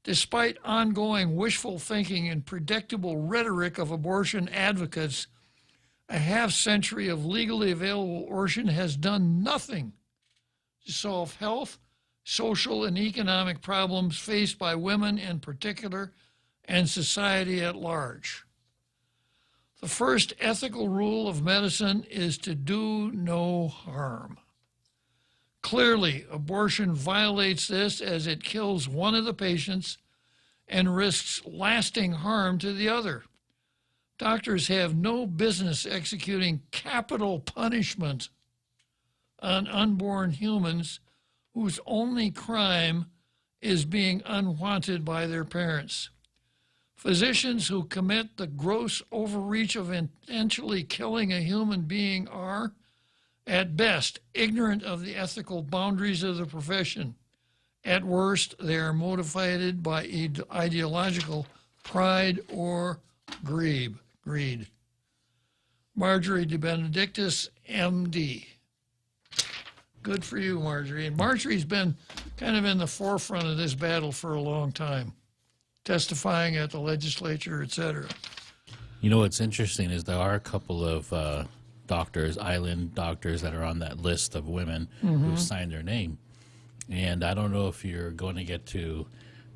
[SPEAKER 10] Despite ongoing wishful thinking and predictable rhetoric of abortion advocates, a half-century of legally available abortion has done nothing to solve health, social, and economic problems faced by women in particular and society at large. The first ethical rule of medicine is to do no harm. Clearly, abortion violates this as it kills one of the patients and risks lasting harm to the other. Doctors have no business executing capital punishment on unborn humans whose only crime is being unwanted by their parents. Physicians who commit the gross overreach of intentionally killing a human being are, at best, ignorant of the ethical boundaries of the profession. At worst, they are motivated by ideological pride or greed. Marjorie De Benedictis, MD. Good for you, Marjorie. And Marjorie's been kind of in the forefront of this battle for a long time, testifying at the legislature, et cetera.
[SPEAKER 11] You know what's interesting is there are a couple of doctors, island doctors, that are on that list of women who signed their name. And I don't know if you're going to get to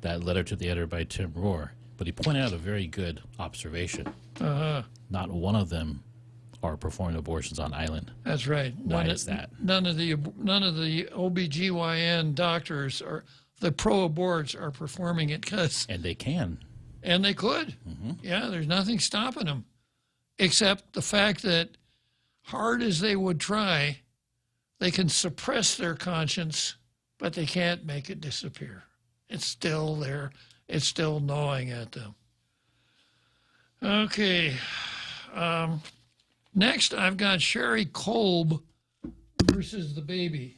[SPEAKER 11] that letter to the editor by Tim Rohr, but he pointed out a very good observation. Not one of them are performing abortions on island.
[SPEAKER 10] That's right.
[SPEAKER 11] Why is that?
[SPEAKER 10] None of the OBGYN doctors or the pro-aborts are performing it because...
[SPEAKER 11] And they can.
[SPEAKER 10] And they could. Yeah, there's nothing stopping them, except the fact that hard as they would try, they can suppress their conscience, but they can't make it disappear. It's still there. It's still gnawing at them. Okay. Next, I've got Sherry Kolb versus the baby.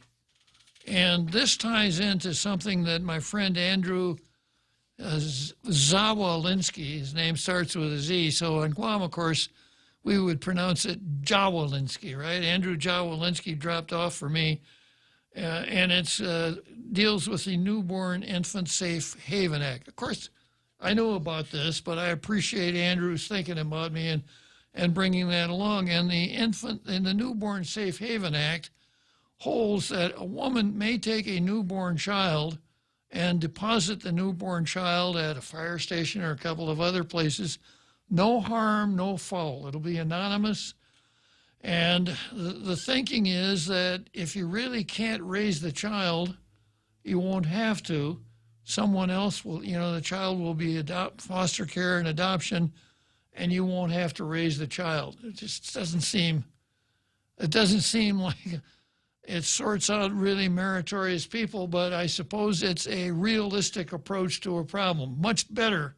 [SPEAKER 10] And this ties into something that my friend Andrew Zawolinsky, his name starts with a Z, so in Guam, of course, we would pronounce it Jawolinsky, right? Andrew Jawolinsky dropped off for me, and it deals with the Newborn Infant Safe Haven Act. Of course, I know about this, but I appreciate Andrew's thinking about me and bringing that along. And the Newborn Safe Haven Act holds that a woman may take a newborn child and deposit the newborn child at a fire station or a couple of other places. No harm, no foul. It'll be anonymous. And the thinking is that if you really can't raise the child, you won't have to. Someone else will, the child will be foster care and adoption, and you won't have to raise the child. It just doesn't seem like it sorts out really meritorious people, but I suppose it's a realistic approach to a problem, much better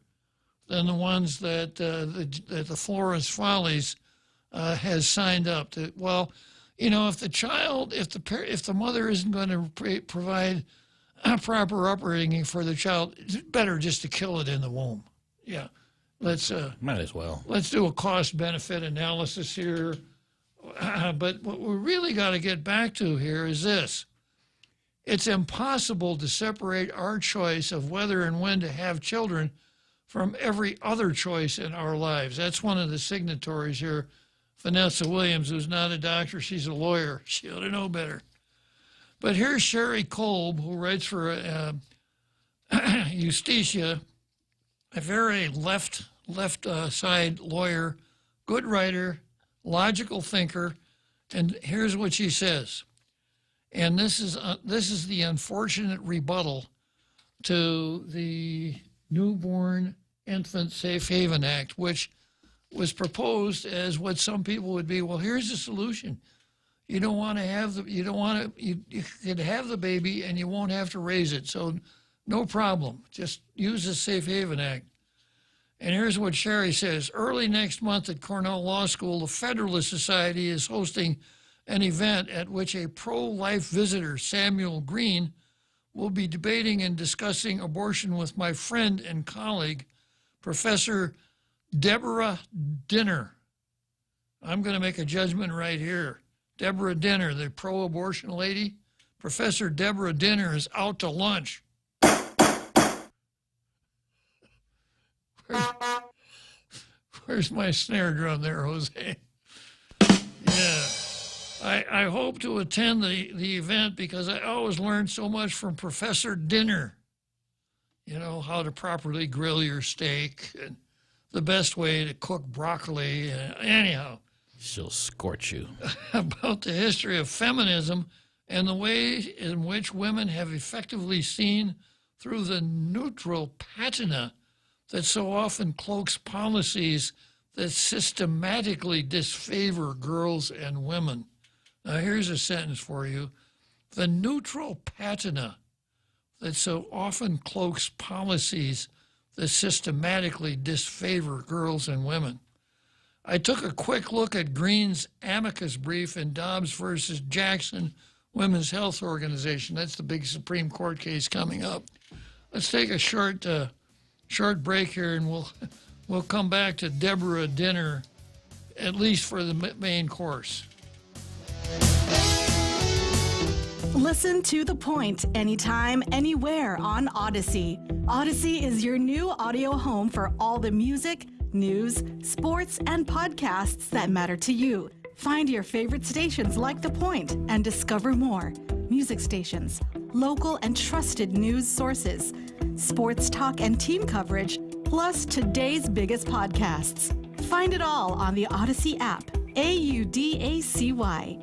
[SPEAKER 10] than the ones that the Flores Follies has signed up to. Well, if the mother isn't going to provide a proper upbringing for the child, it's better just to kill it in the womb. Yeah, might as well. Let's do a cost-benefit analysis here. But what we really got to get back to here is this. It's impossible to separate our choice of whether and when to have children from every other choice in our lives. That's one of the signatories here, Vanessa Williams, who's not a doctor. She's a lawyer. She ought to know better. But here's Sherry Kolb, who writes for Justitia, a very left side lawyer, good writer, logical thinker. And here's what she says. And this is the unfortunate rebuttal to the Newborn Infant Safe Haven Act, which was proposed as what some people would be. Well, here's the solution: you could have the baby and you won't have to raise it, so no problem. Just use the Safe Haven Act. And here's what Sherry says: early next month at Cornell Law School, the Federalist Society is hosting an event at which a pro-life visitor, Samuel Green, will be debating and discussing abortion with my friend and colleague, Professor Deborah Dinner. I'm going to make a judgment right here. Deborah Dinner, the pro-abortion lady, Professor Deborah Dinner is out to lunch. Where's my snare drum there, Jose? Yeah. I hope to attend the event because I always learn so much from Professor Dinner. You know, how to properly grill your steak and the best way to cook broccoli. Anyhow.
[SPEAKER 11] She'll scorch you.
[SPEAKER 10] About the history of feminism and the way in which women have effectively seen through the neutral patina that so often cloaks policies that systematically disfavor girls and women. Now, here's a sentence for you. The neutral patina that so often cloaks policies that systematically disfavor girls and women. I took a quick look at Green's amicus brief in Dobbs versus Jackson Women's Health Organization. That's the big Supreme Court case coming up. Let's take a short break here, and we'll come back to Deborah Dinner, at least for the main course.
[SPEAKER 9] Listen to The Point anytime, anywhere on Odyssey. Odyssey is your new audio home for all the music, news, sports, and podcasts that matter to you. Find your favorite stations like The Point and discover more. Music stations, local and trusted news sources, sports talk and team coverage, plus today's biggest podcasts. Find it all on the Odyssey app. AUDACY.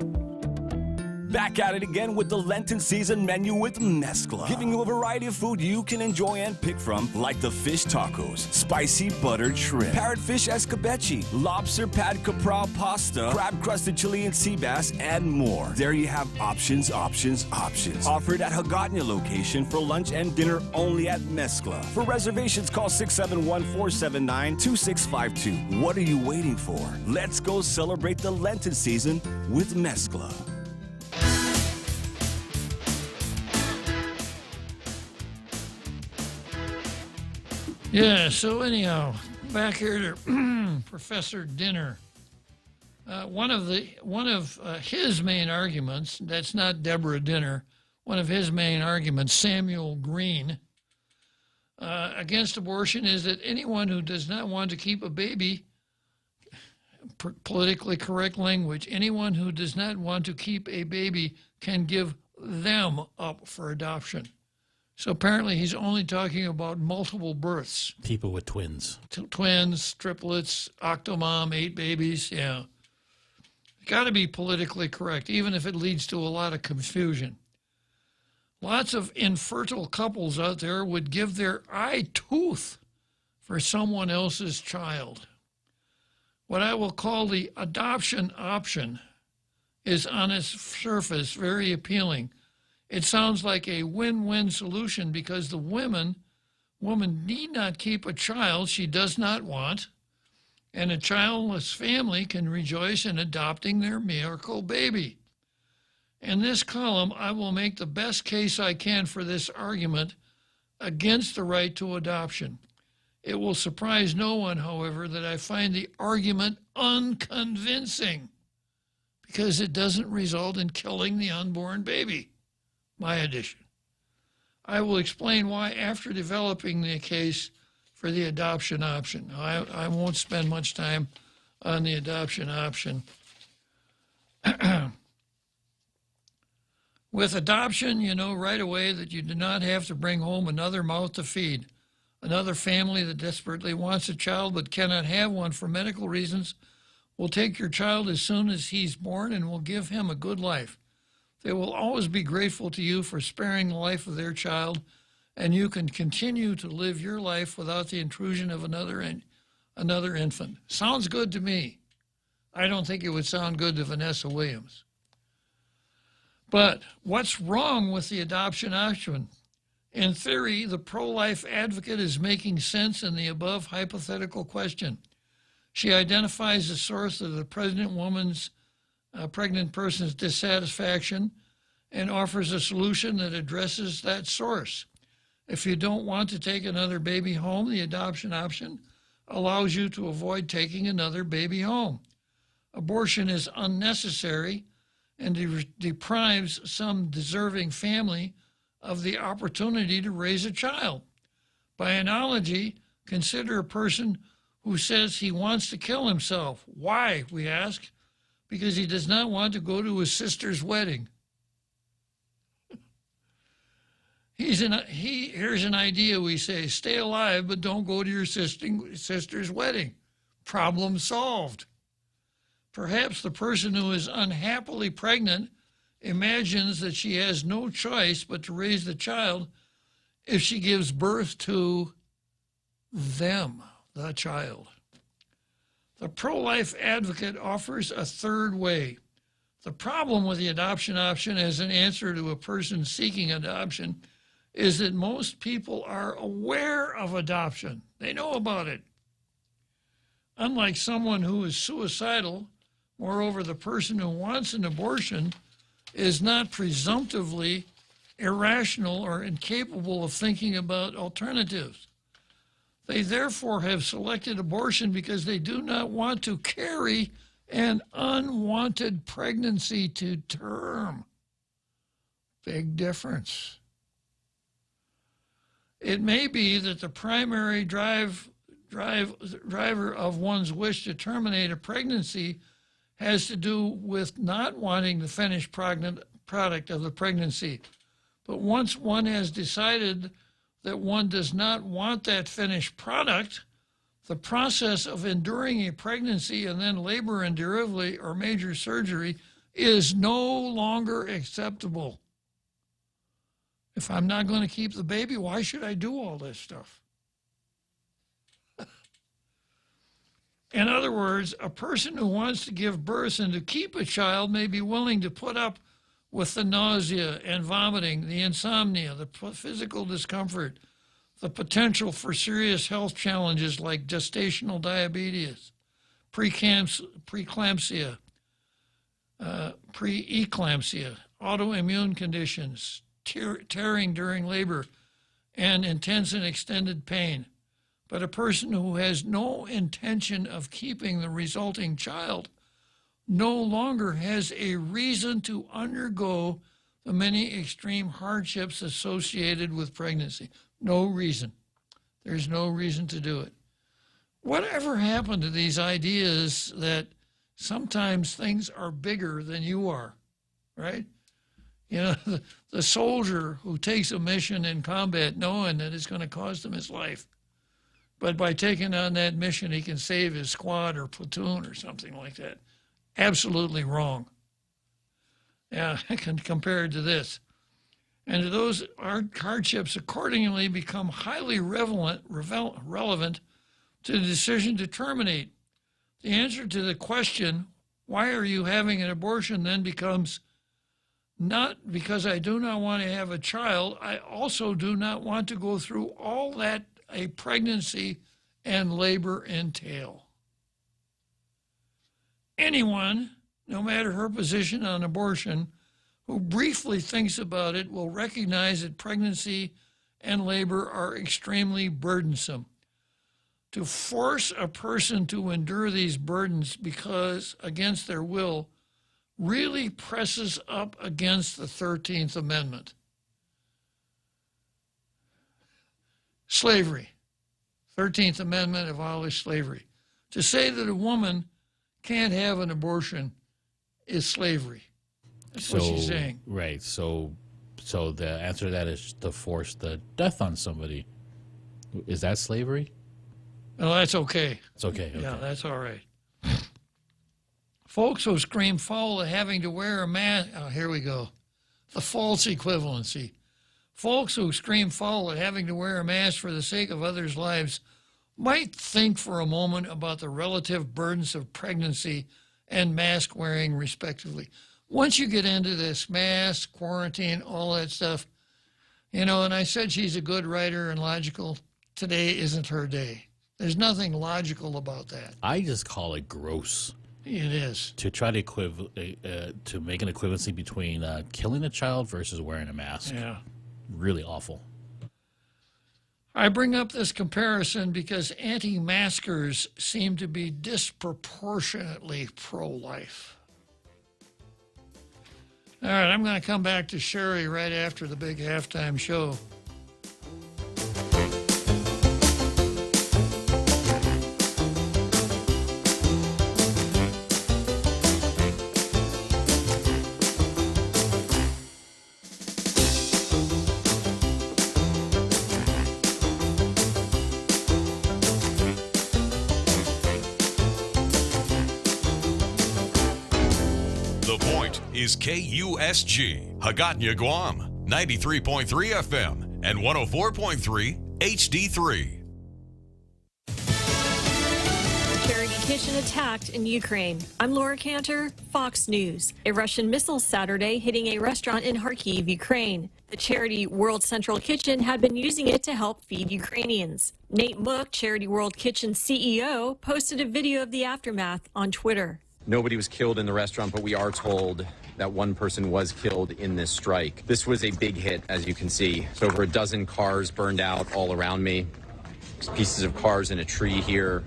[SPEAKER 15] Back at it again with the Lenten season menu with Mezcla, giving you a variety of food you can enjoy and pick from, like the fish tacos, spicy buttered shrimp, parrotfish escabeche, lobster pad capral pasta, crab-crusted Chilean sea bass, and more. There you have options. Offered at Hagatna location for lunch and dinner only at Mezcla. For reservations, call 671-479-2652. What are you waiting for? Let's go celebrate the Lenten season with Mezcla.
[SPEAKER 10] Yeah, so anyhow, back here to Professor Dinner. One of his main arguments, that's not Deborah Dinner, one of his main arguments, Samuel Green, against abortion is that anyone who does not want to keep a baby, politically correct language, anyone who does not want to keep a baby can give them up for adoption. So apparently he's only talking about multiple births.
[SPEAKER 11] People with twins.
[SPEAKER 10] Twins, triplets, octomom, 8 babies, yeah. Got to be politically correct, even if it leads to a lot of confusion. Lots of infertile couples out there would give their eye tooth for someone else's child. What I will call the adoption option is on its surface very appealing. It sounds like a win-win solution because the woman need not keep a child she does not want, and a childless family can rejoice in adopting their miracle baby. In this column, I will make the best case I can for this argument against the right to adoption. It will surprise no one, however, that I find the argument unconvincing because it doesn't result in killing the unborn baby. My addition. I will explain why after developing the case for the adoption option. I won't spend much time on the adoption option. With adoption, you know right away that you do not have to bring home another mouth to feed. Another family that desperately wants a child but cannot have one for medical reasons will take your child as soon as he's born and will give him a good life. They will always be grateful to you for sparing the life of their child, and you can continue to live your life without the intrusion of another infant. Sounds good to me. I don't think it would sound good to Vanessa Williams. But what's wrong with the adoption option? In theory, the pro-life advocate is making sense in the above hypothetical question. She identifies the source of the pregnant person's dissatisfaction and offers a solution that addresses that source. If you don't want to take another baby home, the adoption option allows you to avoid taking another baby home. Abortion is unnecessary and deprives some deserving family of the opportunity to raise a child. By analogy, consider a person who says he wants to kill himself. Why, we ask? Because he does not want to go to his sister's wedding. Here's an idea, we say, stay alive, but don't go to your sister's wedding. Problem solved. Perhaps the person who is unhappily pregnant imagines that she has no choice but to raise the child if she gives birth to them, the child. The pro-life advocate offers a third way. The problem with the adoption option as an answer to a person seeking adoption is that most people are aware of adoption. They know about it. Unlike someone who is suicidal, moreover, the person who wants an abortion is not presumptively irrational or incapable of thinking about alternatives. They therefore have selected abortion because they do not want to carry an unwanted pregnancy to term. Big difference. It may be that the primary driver of one's wish to terminate a pregnancy has to do with not wanting the finished product of the pregnancy. But once one has decided that one does not want that finished product, the process of enduring a pregnancy and then labor and delivery or major surgery is no longer acceptable. If I'm not going to keep the baby, why should I do all this stuff? In other words, a person who wants to give birth and to keep a child may be willing to put up with the nausea and vomiting, the insomnia, the physical discomfort, the potential for serious health challenges like gestational diabetes, preeclampsia, autoimmune conditions, tearing during labor, and intense and extended pain. But a person who has no intention of keeping the resulting child no longer has a reason to undergo the many extreme hardships associated with pregnancy. No reason. There's no reason to do it. Whatever happened to these ideas that sometimes things are bigger than you are, right? You know, the soldier who takes a mission in combat knowing that it's going to cost him his life, but by taking on that mission, he can save his squad or platoon or something like that. Absolutely wrong. Yeah, compared to this. And those hardships accordingly become highly relevant to the decision to terminate. The answer to the question, why are you having an abortion, then becomes, not because I do not want to have a child, I also do not want to go through all that a pregnancy and labor entail. Anyone, no matter her position on abortion, who briefly thinks about it will recognize that pregnancy and labor are extremely burdensome. To force a person to endure these burdens because against their will really presses up against the 13th Amendment. Slavery. 13th Amendment abolished slavery. To say that a woman can't have an abortion is slavery. That's what she's saying.
[SPEAKER 11] Right. So the answer to that is to force the death on somebody. Is that slavery?
[SPEAKER 10] No, that's okay.
[SPEAKER 11] It's okay.
[SPEAKER 10] Yeah, that's all right. Folks who scream foul at having to wear a mask. Oh, here we go. The false equivalency. Folks who scream foul at having to wear a mask for the sake of others' lives might think for a moment about the relative burdens of pregnancy and mask wearing, respectively. Once you get into this mask, quarantine, all that stuff, and I said she's a good writer and logical. Today isn't her day. There's nothing logical about that.
[SPEAKER 11] I just call it gross.
[SPEAKER 10] It is.
[SPEAKER 11] To try to to make an equivalency between killing a child versus wearing a mask.
[SPEAKER 10] Yeah.
[SPEAKER 11] Really awful.
[SPEAKER 10] I bring up this comparison because anti-maskers seem to be disproportionately pro-life. All right, I'm going to come back to Sherry right after the big halftime show.
[SPEAKER 16] Is KUSG, Hagåtña, Guam, 93.3 FM and 104.3 HD3.
[SPEAKER 3] Charity kitchen attacked in Ukraine. I'm Laura Cantor, Fox News. A Russian missile Saturday hitting a restaurant in Kharkiv, Ukraine. The charity World Central Kitchen had been using it to help feed Ukrainians. Nate Mook, Charity World Kitchen CEO, posted a video of the aftermath on Twitter.
[SPEAKER 17] Nobody was killed in the restaurant, but we are told that one person was killed in this strike. This was a big hit, as you can see. So over a dozen cars burned out all around me. Just pieces of cars in a tree here.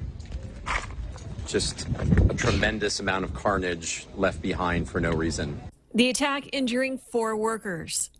[SPEAKER 17] Just a tremendous amount of carnage left behind for no reason.
[SPEAKER 3] The attack injuring 4 workers.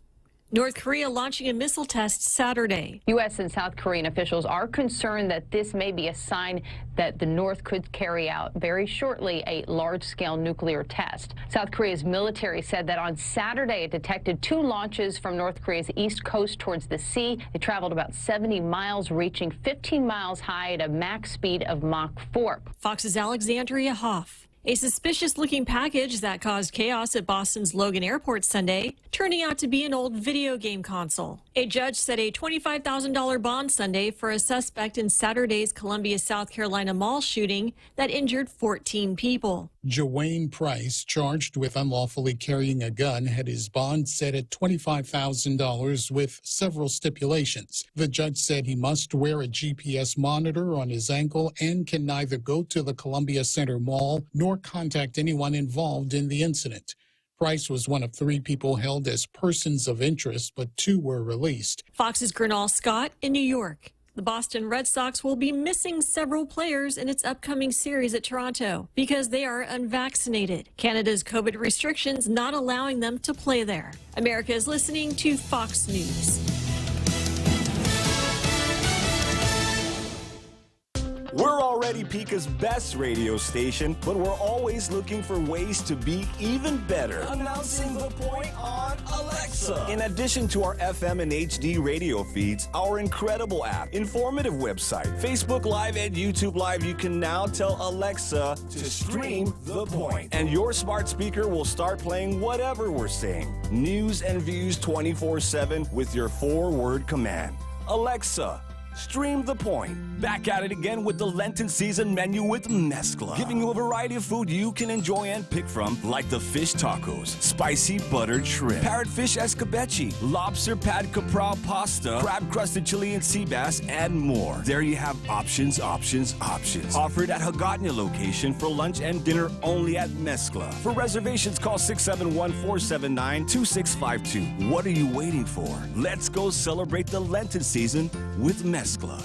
[SPEAKER 3] North Korea launching a missile test Saturday.
[SPEAKER 18] U.S. and South Korean officials are concerned that this may be a sign that the North could carry out very shortly a large-scale nuclear test. South Korea's military said that on Saturday it detected 2 launches from North Korea's east coast towards the sea. They traveled about 70 miles, reaching 15 miles high at a max speed of Mach 4.
[SPEAKER 3] Fox's Alexandria Hoff. A suspicious-looking package that caused chaos at Boston's Logan Airport Sunday, turning out to be an old video game console. A judge set a $25,000 bond Sunday for a suspect in Saturday's Columbia, South Carolina mall shooting that injured 14 people.
[SPEAKER 1] Jawayne Price, charged with unlawfully carrying a gun, had his bond set at $25,000 with several stipulations. The judge said he must wear a GPS monitor on his ankle and can neither go to the Columbia Center Mall nor contact anyone involved in the incident. Price was one of 3 people held as persons of interest, but 2 were released.
[SPEAKER 3] Fox's Gernal Scott in New York. The Boston Red Sox will be missing several players in its upcoming series at Toronto because they are unvaccinated. Canada's COVID restrictions not allowing them to play there. America is listening to Fox News.
[SPEAKER 15] We're already Pika's best radio station, but we're always looking for ways to be even better. Announcing the point on Alexa. In addition to our FM and HD radio feeds, our incredible app, informative website, Facebook Live, and YouTube Live, you can now tell Alexa to stream The Point. And your smart speaker will start playing whatever we're saying. News and views 24/7 with your 4-word command. Alexa, stream The Point. Back at it again with the Lenten season menu with Mezcla. Giving you a variety of food you can enjoy and pick from, like the fish tacos, spicy buttered shrimp, parrotfish escabeche, lobster pad capral pasta, crab-crusted Chilean sea bass, and more. There you have options. Offered at Hagåtña location for lunch and dinner only at Mezcla. For reservations, call 671-479-2652. What are you waiting for? Let's go celebrate the Lenten season with Mezcla.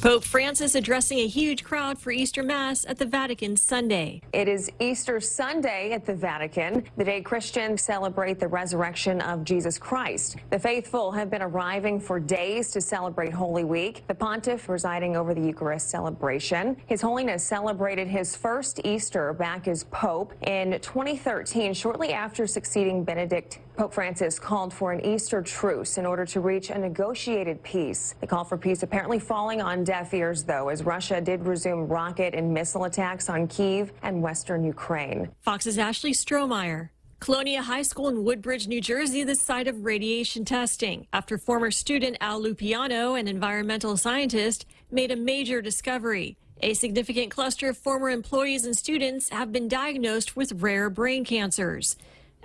[SPEAKER 3] Pope Francis addressing a huge crowd for Easter Mass at the Vatican Sunday.
[SPEAKER 18] It is Easter Sunday at the Vatican, the day Christians celebrate the resurrection of Jesus Christ. The faithful have been arriving for days to celebrate Holy Week. The pontiff presiding over the Eucharist celebration. His Holiness celebrated his first Easter back as Pope in 2013, shortly after succeeding Benedict. Pope Francis called for an Easter truce in order to reach a negotiated peace. The call for peace apparently falling on deaf ears, though, as Russia did resume rocket and missile attacks on Kyiv and western Ukraine.
[SPEAKER 3] Fox's Ashley Strohmeyer. Colonia High School in Woodbridge, New Jersey, the site of radiation testing after former student Al Lupiano, an environmental scientist, made a major discovery. A significant cluster of former employees and students have been diagnosed with rare brain cancers.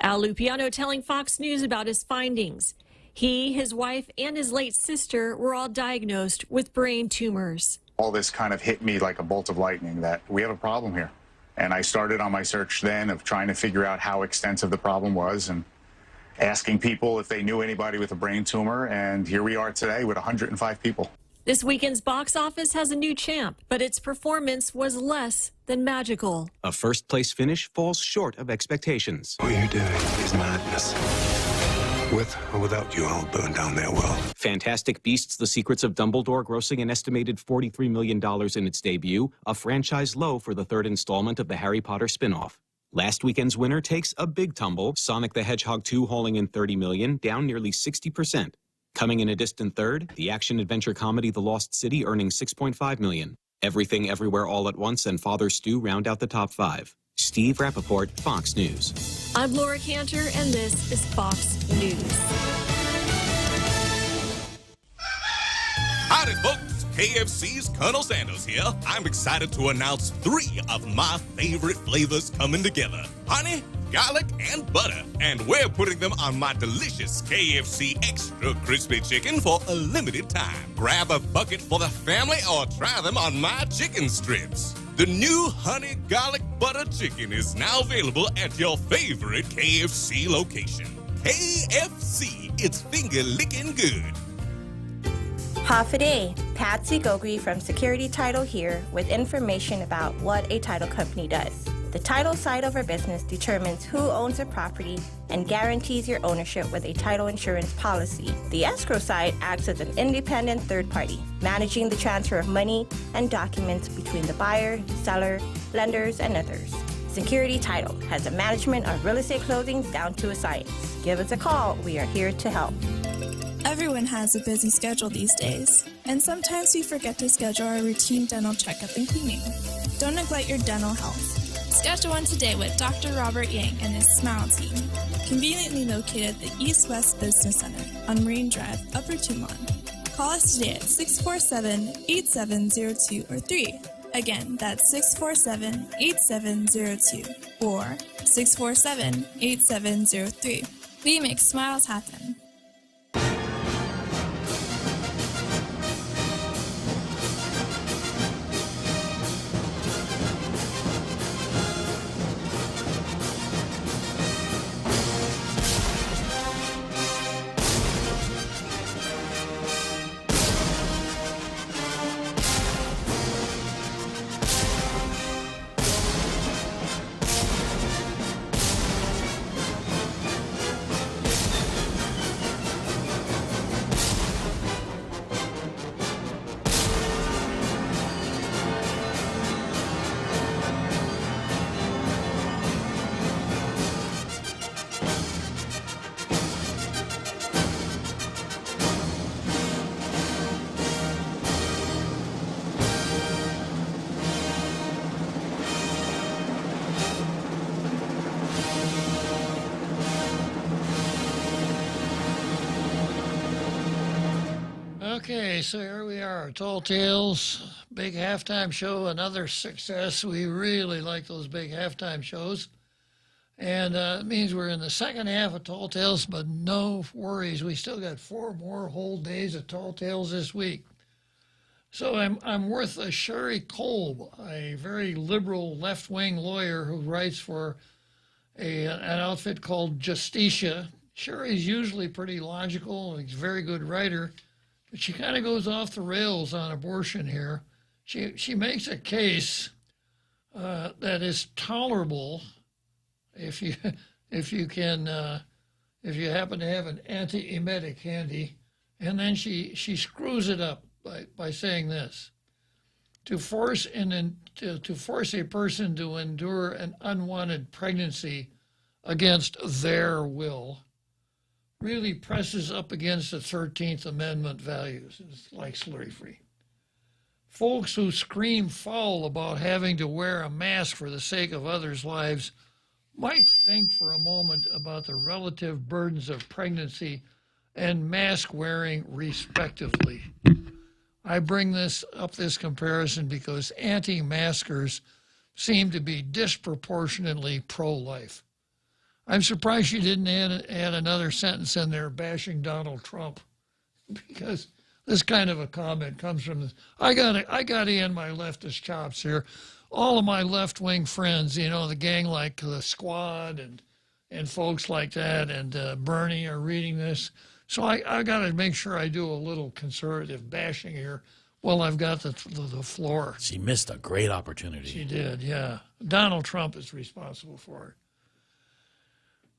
[SPEAKER 3] Al Lupiano telling Fox News about his findings. He, his wife, and his late sister were all diagnosed with brain tumors.
[SPEAKER 19] All this kind of hit me like a bolt of lightning that we have a problem here. And I started on my search then of trying to figure out how extensive the problem was and asking people if they knew anybody with a brain tumor. And here we are today with 105 people.
[SPEAKER 3] This weekend's box office has a new champ, but its performance was less than magical.
[SPEAKER 20] A first-place finish falls short of expectations.
[SPEAKER 21] What you're doing is madness. With or without you, I'll burn down their world.
[SPEAKER 20] Fantastic Beasts: The Secrets of Dumbledore grossing an estimated $43 million in its debut, a franchise low for the third installment of the Harry Potter spin-off. Last weekend's winner takes a big tumble, Sonic the Hedgehog 2 hauling in $30 million, down nearly 60%. Coming in a distant third, the action-adventure comedy The Lost City earning $6.5 million. Everything Everywhere All at Once and Father Stew round out the top 5. Steve Rappaport, Fox News.
[SPEAKER 3] I'm Laura Cantor, and this is Fox News.
[SPEAKER 22] Howdy, folks. KFC's Colonel Sanders here. I'm excited to announce 3 of my favorite flavors coming together: honey, garlic, and butter. And we're putting them on my delicious KFC Extra Crispy Chicken for a limited time. Grab a bucket for the family or try them on my chicken strips. The new honey garlic butter chicken is now available at your favorite KFC location. KFC, it's finger-licking good.
[SPEAKER 13] Half a day. Patsy Gogri from Security Title here with information about what a title company does. The title side of our business determines who owns a property and guarantees your ownership with a title insurance policy. The escrow side acts as an independent third party, managing the transfer of money and documents between the buyer, seller, lenders, and others. Security Title has a management of real estate closings down to a science. Give us a call. We are here to help.
[SPEAKER 6] Everyone has a busy schedule these days, and sometimes we forget to schedule our routine dental checkup and cleaning. Don't neglect your dental health. Schedule one today with Dr. Robert Yang and his Smile team, conveniently located at the East West Business Center on Marine Drive, Upper Tumon. Call us today at 647-8702 or 3. Again, that's 647-8702 or 647-8703. We make smiles happen.
[SPEAKER 10] Okay, so here we are, Tall Tales, big halftime show, another success. We really like those big halftime shows. And it means we're in the second half of Tall Tales, but no worries. We still got 4 more whole days of Tall Tales this week. So I'm with Sherry Kolb, a very liberal left-wing lawyer who writes for an outfit called Justicia. Sherry's usually pretty logical and he's a very good writer. But she kind of goes off the rails on abortion here. She makes a case that is tolerable if you happen to have an anti-emetic handy, and then she screws it up by saying this: to force a person to endure an unwanted pregnancy against their will really presses up against the 13th Amendment values. It's like slurry-free. Folks who scream foul about having to wear a mask for the sake of others' lives might think for a moment about the relative burdens of pregnancy and mask wearing, respectively. I bring this comparison because anti-maskers seem to be disproportionately pro-life. I'm surprised she didn't add another sentence in there bashing Donald Trump, because this kind of a comment comes from this. I got to end my leftist chops here. All of my left-wing friends, the gang like the Squad and folks like that and Bernie are reading this. So I got to make sure I do a little conservative bashing here while I've got the floor.
[SPEAKER 11] She missed a great opportunity.
[SPEAKER 10] She did, yeah. Donald Trump is responsible for it.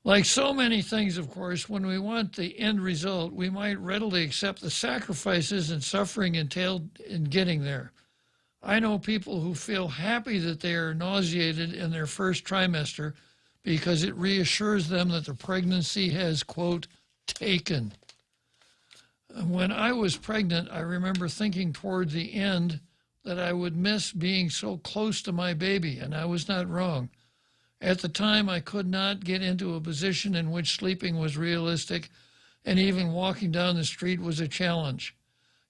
[SPEAKER 10] Like so many things, of course, when we want the end result, we might readily accept the sacrifices and suffering entailed in getting there. I know people who feel happy that they are nauseated in their first trimester because it reassures them that the pregnancy has, quote, taken. When I was pregnant, I remember thinking toward the end that I would miss being so close to my baby, and I was not wrong. At the time, I could not get into a position in which sleeping was realistic, and even walking down the street was a challenge.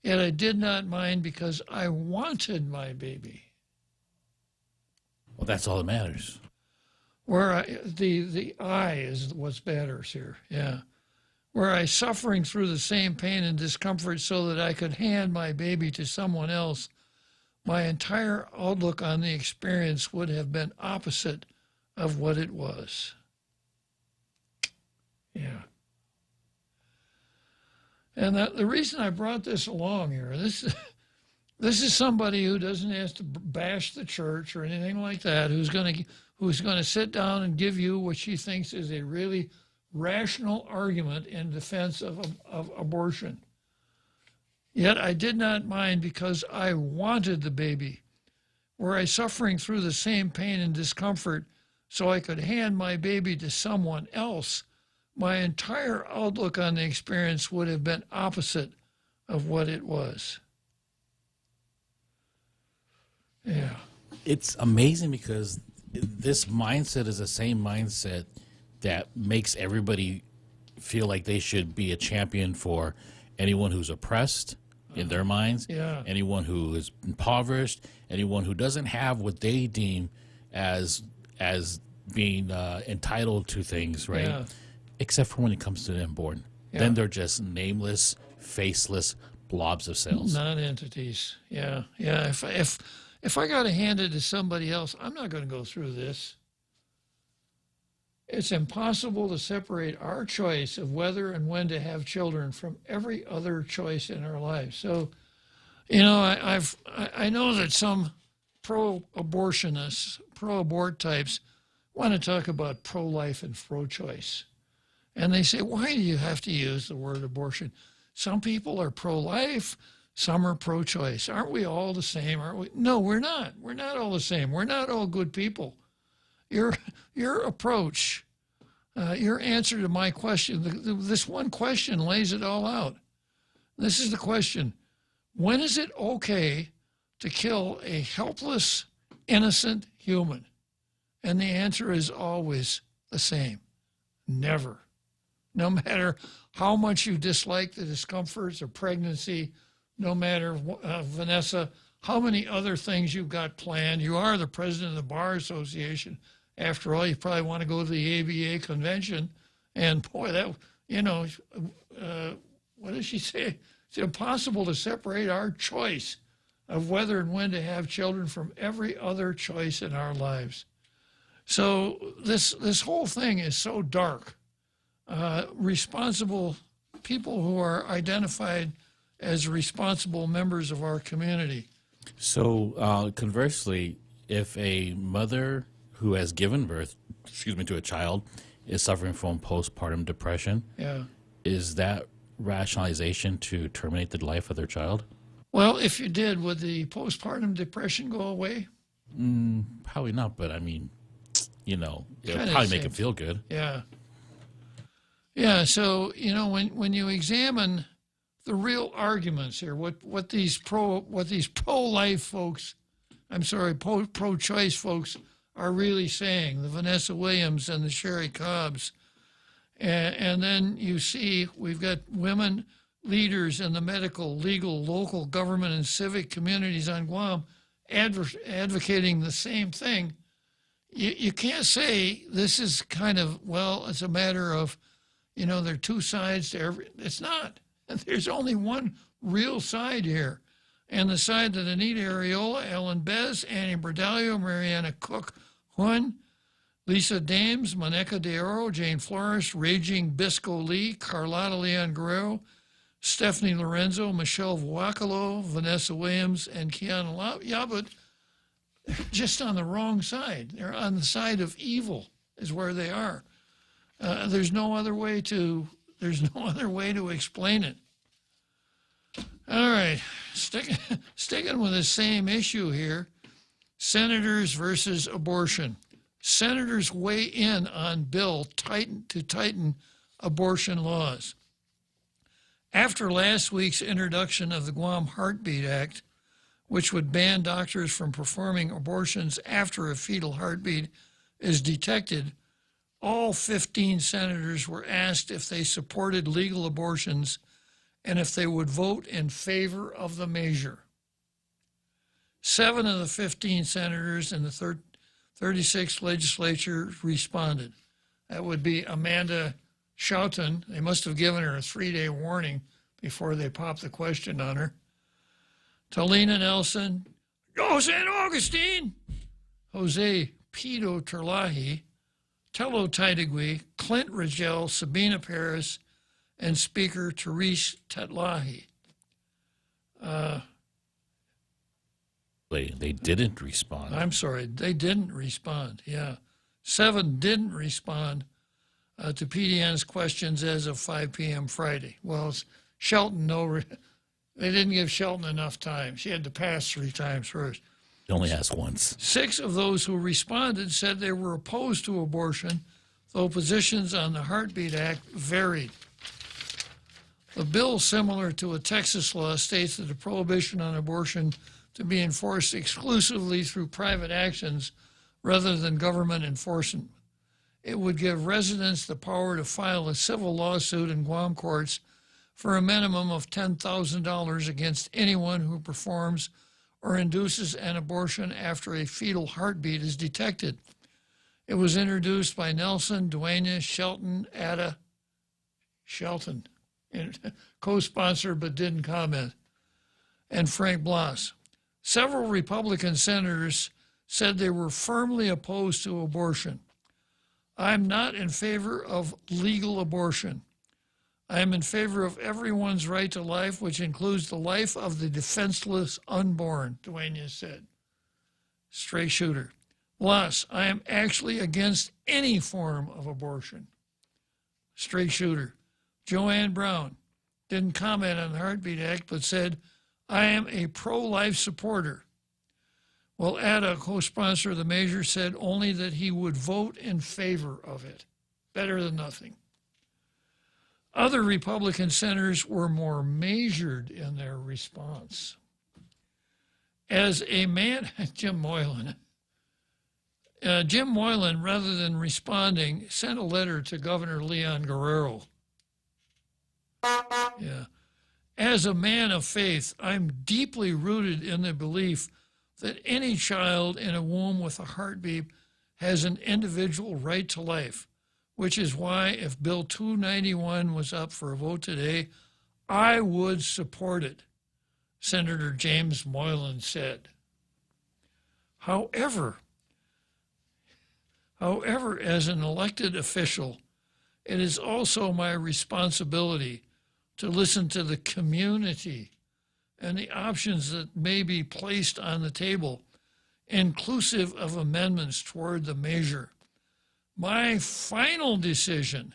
[SPEAKER 10] Yet I did not mind because I wanted my baby.
[SPEAKER 11] Well, that's all that matters.
[SPEAKER 10] The I is what matters here, yeah. Were I suffering through the same pain and discomfort so that I could hand my baby to someone else, my entire outlook on the experience would have been opposite of what it was. Yeah. And the reason I brought this along here, this is somebody who doesn't have to bash the church or anything like that, who's going to sit down and give you what she thinks is a really rational argument in defense of abortion. Yet I did not mind because I wanted the baby. Were I suffering through the same pain and discomfort so I could hand my baby to someone else, my entire outlook on the experience would have been opposite of what it was. Yeah.
[SPEAKER 11] It's amazing because this mindset is the same mindset that makes everybody feel like they should be a champion for anyone who's oppressed in their minds, anyone who is impoverished, anyone who doesn't have what they deem as being entitled to things, right?
[SPEAKER 10] Yeah.
[SPEAKER 11] Except for when it comes to them born.
[SPEAKER 10] Yeah.
[SPEAKER 11] Then they're just nameless, faceless blobs of cells.
[SPEAKER 10] Non-entities. Yeah. If I got to hand it to somebody else, I'm not going to go through this. It's impossible to separate our choice of whether and when to have children from every other choice in our lives. So, I know that some pro-abortionists, pro-abort types, want to talk about pro-life and pro-choice. And they say, why do you have to use the word abortion? Some people are pro-life, some are pro-choice. Aren't we all the same? Aren't we? No, we're not. We're not all the same. We're not all good people. Your approach, your answer to my question, this one question lays it all out. This is the question. When is it okay to kill a helpless, innocent human? And the answer is always the same. Never. No matter how much you dislike the discomforts of pregnancy, no matter, Vanessa, how many other things you've got planned. You are the president of the Bar Association. After all, you probably want to go to the ABA convention. And boy, what does she say? It's impossible to separate our choice of whether and when to have children from every other choice in our lives. So this whole thing is so dark. Responsible people who are identified as responsible members of our community.
[SPEAKER 11] So conversely, if a mother who has given birth, to a child is suffering from postpartum depression,
[SPEAKER 10] Yeah.
[SPEAKER 11] is that rationalization to terminate the life of their child?
[SPEAKER 10] Well, if you did, would the postpartum depression go away?
[SPEAKER 11] Probably not, but I mean, it'll
[SPEAKER 10] Kinda
[SPEAKER 11] probably make
[SPEAKER 10] same.
[SPEAKER 11] them feel good.
[SPEAKER 10] Yeah. Yeah, so, when you examine the real arguments here, what these pro-life folks, pro-choice folks are really saying, the Vanessa Williams and the Sherry Cobbs, and then you see we've got women leaders in the medical, legal, local, government, and civic communities on Guam advocating the same thing. You can't say this is kind of, it's a matter of, there are two sides to every. It's not. There's only one real side here. And the side that Anita Areola, Ellen Bez, Annie Bordallo, Mariana Cook, Hun, Lisa Dames, Monica De Oro, Jane Flores, Raging Bisco Lee, Carlotta Leon Guerrero, Stephanie Lorenzo, Michelle Vuacalo, Vanessa Williams, and Kiana Yabut, just on the wrong side. They're on the side of evil is where they are. There's no other way to explain it. All right, sticking with the same issue here, senators versus abortion. Senators weigh in on bill to tighten abortion laws. After last week's introduction of the Guam Heartbeat Act, which would ban doctors from performing abortions after a fetal heartbeat is detected, all 15 senators were asked if they supported legal abortions and if they would vote in favor of the measure. 7 of the 15 senators in the 36th legislature responded. That would be Amanda Shoughton. They must have given her a 3-day warning before they popped the question on her. Talina Nelson, San Augustine, Jose Pito Terlahi, Tello Taitigui, Clint Rigel, Sabina Paris, and Speaker Therese Tetlahi.
[SPEAKER 11] They didn't respond.
[SPEAKER 10] I'm sorry, they didn't respond, yeah. 7 didn't respond to PDN's questions as of 5 p.m. Friday. Well, Shelton, they didn't give Shelton enough time. She had to pass 3 times first.
[SPEAKER 11] You only asked once.
[SPEAKER 10] 6 of those who responded said they were opposed to abortion, though positions on the Heartbeat Act varied. The bill, similar to a Texas law, states that the prohibition on abortion to be enforced exclusively through private actions rather than government enforcement. It would give residents the power to file a civil lawsuit in Guam courts for a minimum of $10,000 against anyone who performs or induces an abortion after a fetal heartbeat is detected. It was introduced by Nelson, Duenas, Shelton, Ada, Shelton, co-sponsor but didn't comment, and Frank Blas. Several Republican senators said they were firmly opposed to abortion. I'm not in favor of legal abortion. I am in favor of everyone's right to life, which includes the life of the defenseless unborn, Duenas said. Straight shooter. Plus, I am actually against any form of abortion. Straight shooter. Joanne Brown didn't comment on the Heartbeat Act, but said, I am a pro-life supporter. Well, Ada, co-sponsor of the measure, said only that he would vote in favor of it. Better than nothing. Other Republican senators were more measured in their response. As a man, Jim Moylan, rather than responding, sent a letter to Governor Leon Guerrero. Yeah. As a man of faith, I'm deeply rooted in the belief that any child in a womb with a heartbeat has an individual right to life, which is why if Bill 291 was up for a vote today, I would support it, Senator James Moylan said. However, as an elected official, it is also my responsibility, to listen to the community and the options that may be placed on the table, inclusive of amendments toward the measure. My final decision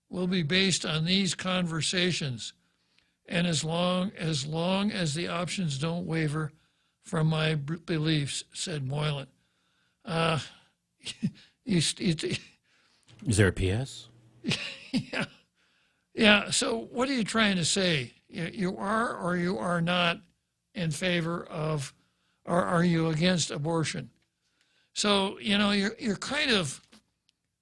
[SPEAKER 10] will be based on these conversations, and as long as the options don't waver from my beliefs, said Moylan.
[SPEAKER 11] Is there a PS?
[SPEAKER 10] Yeah. Yeah. So what are you trying to say? You are or you are not in favor of, or are you against abortion? So, you're kind of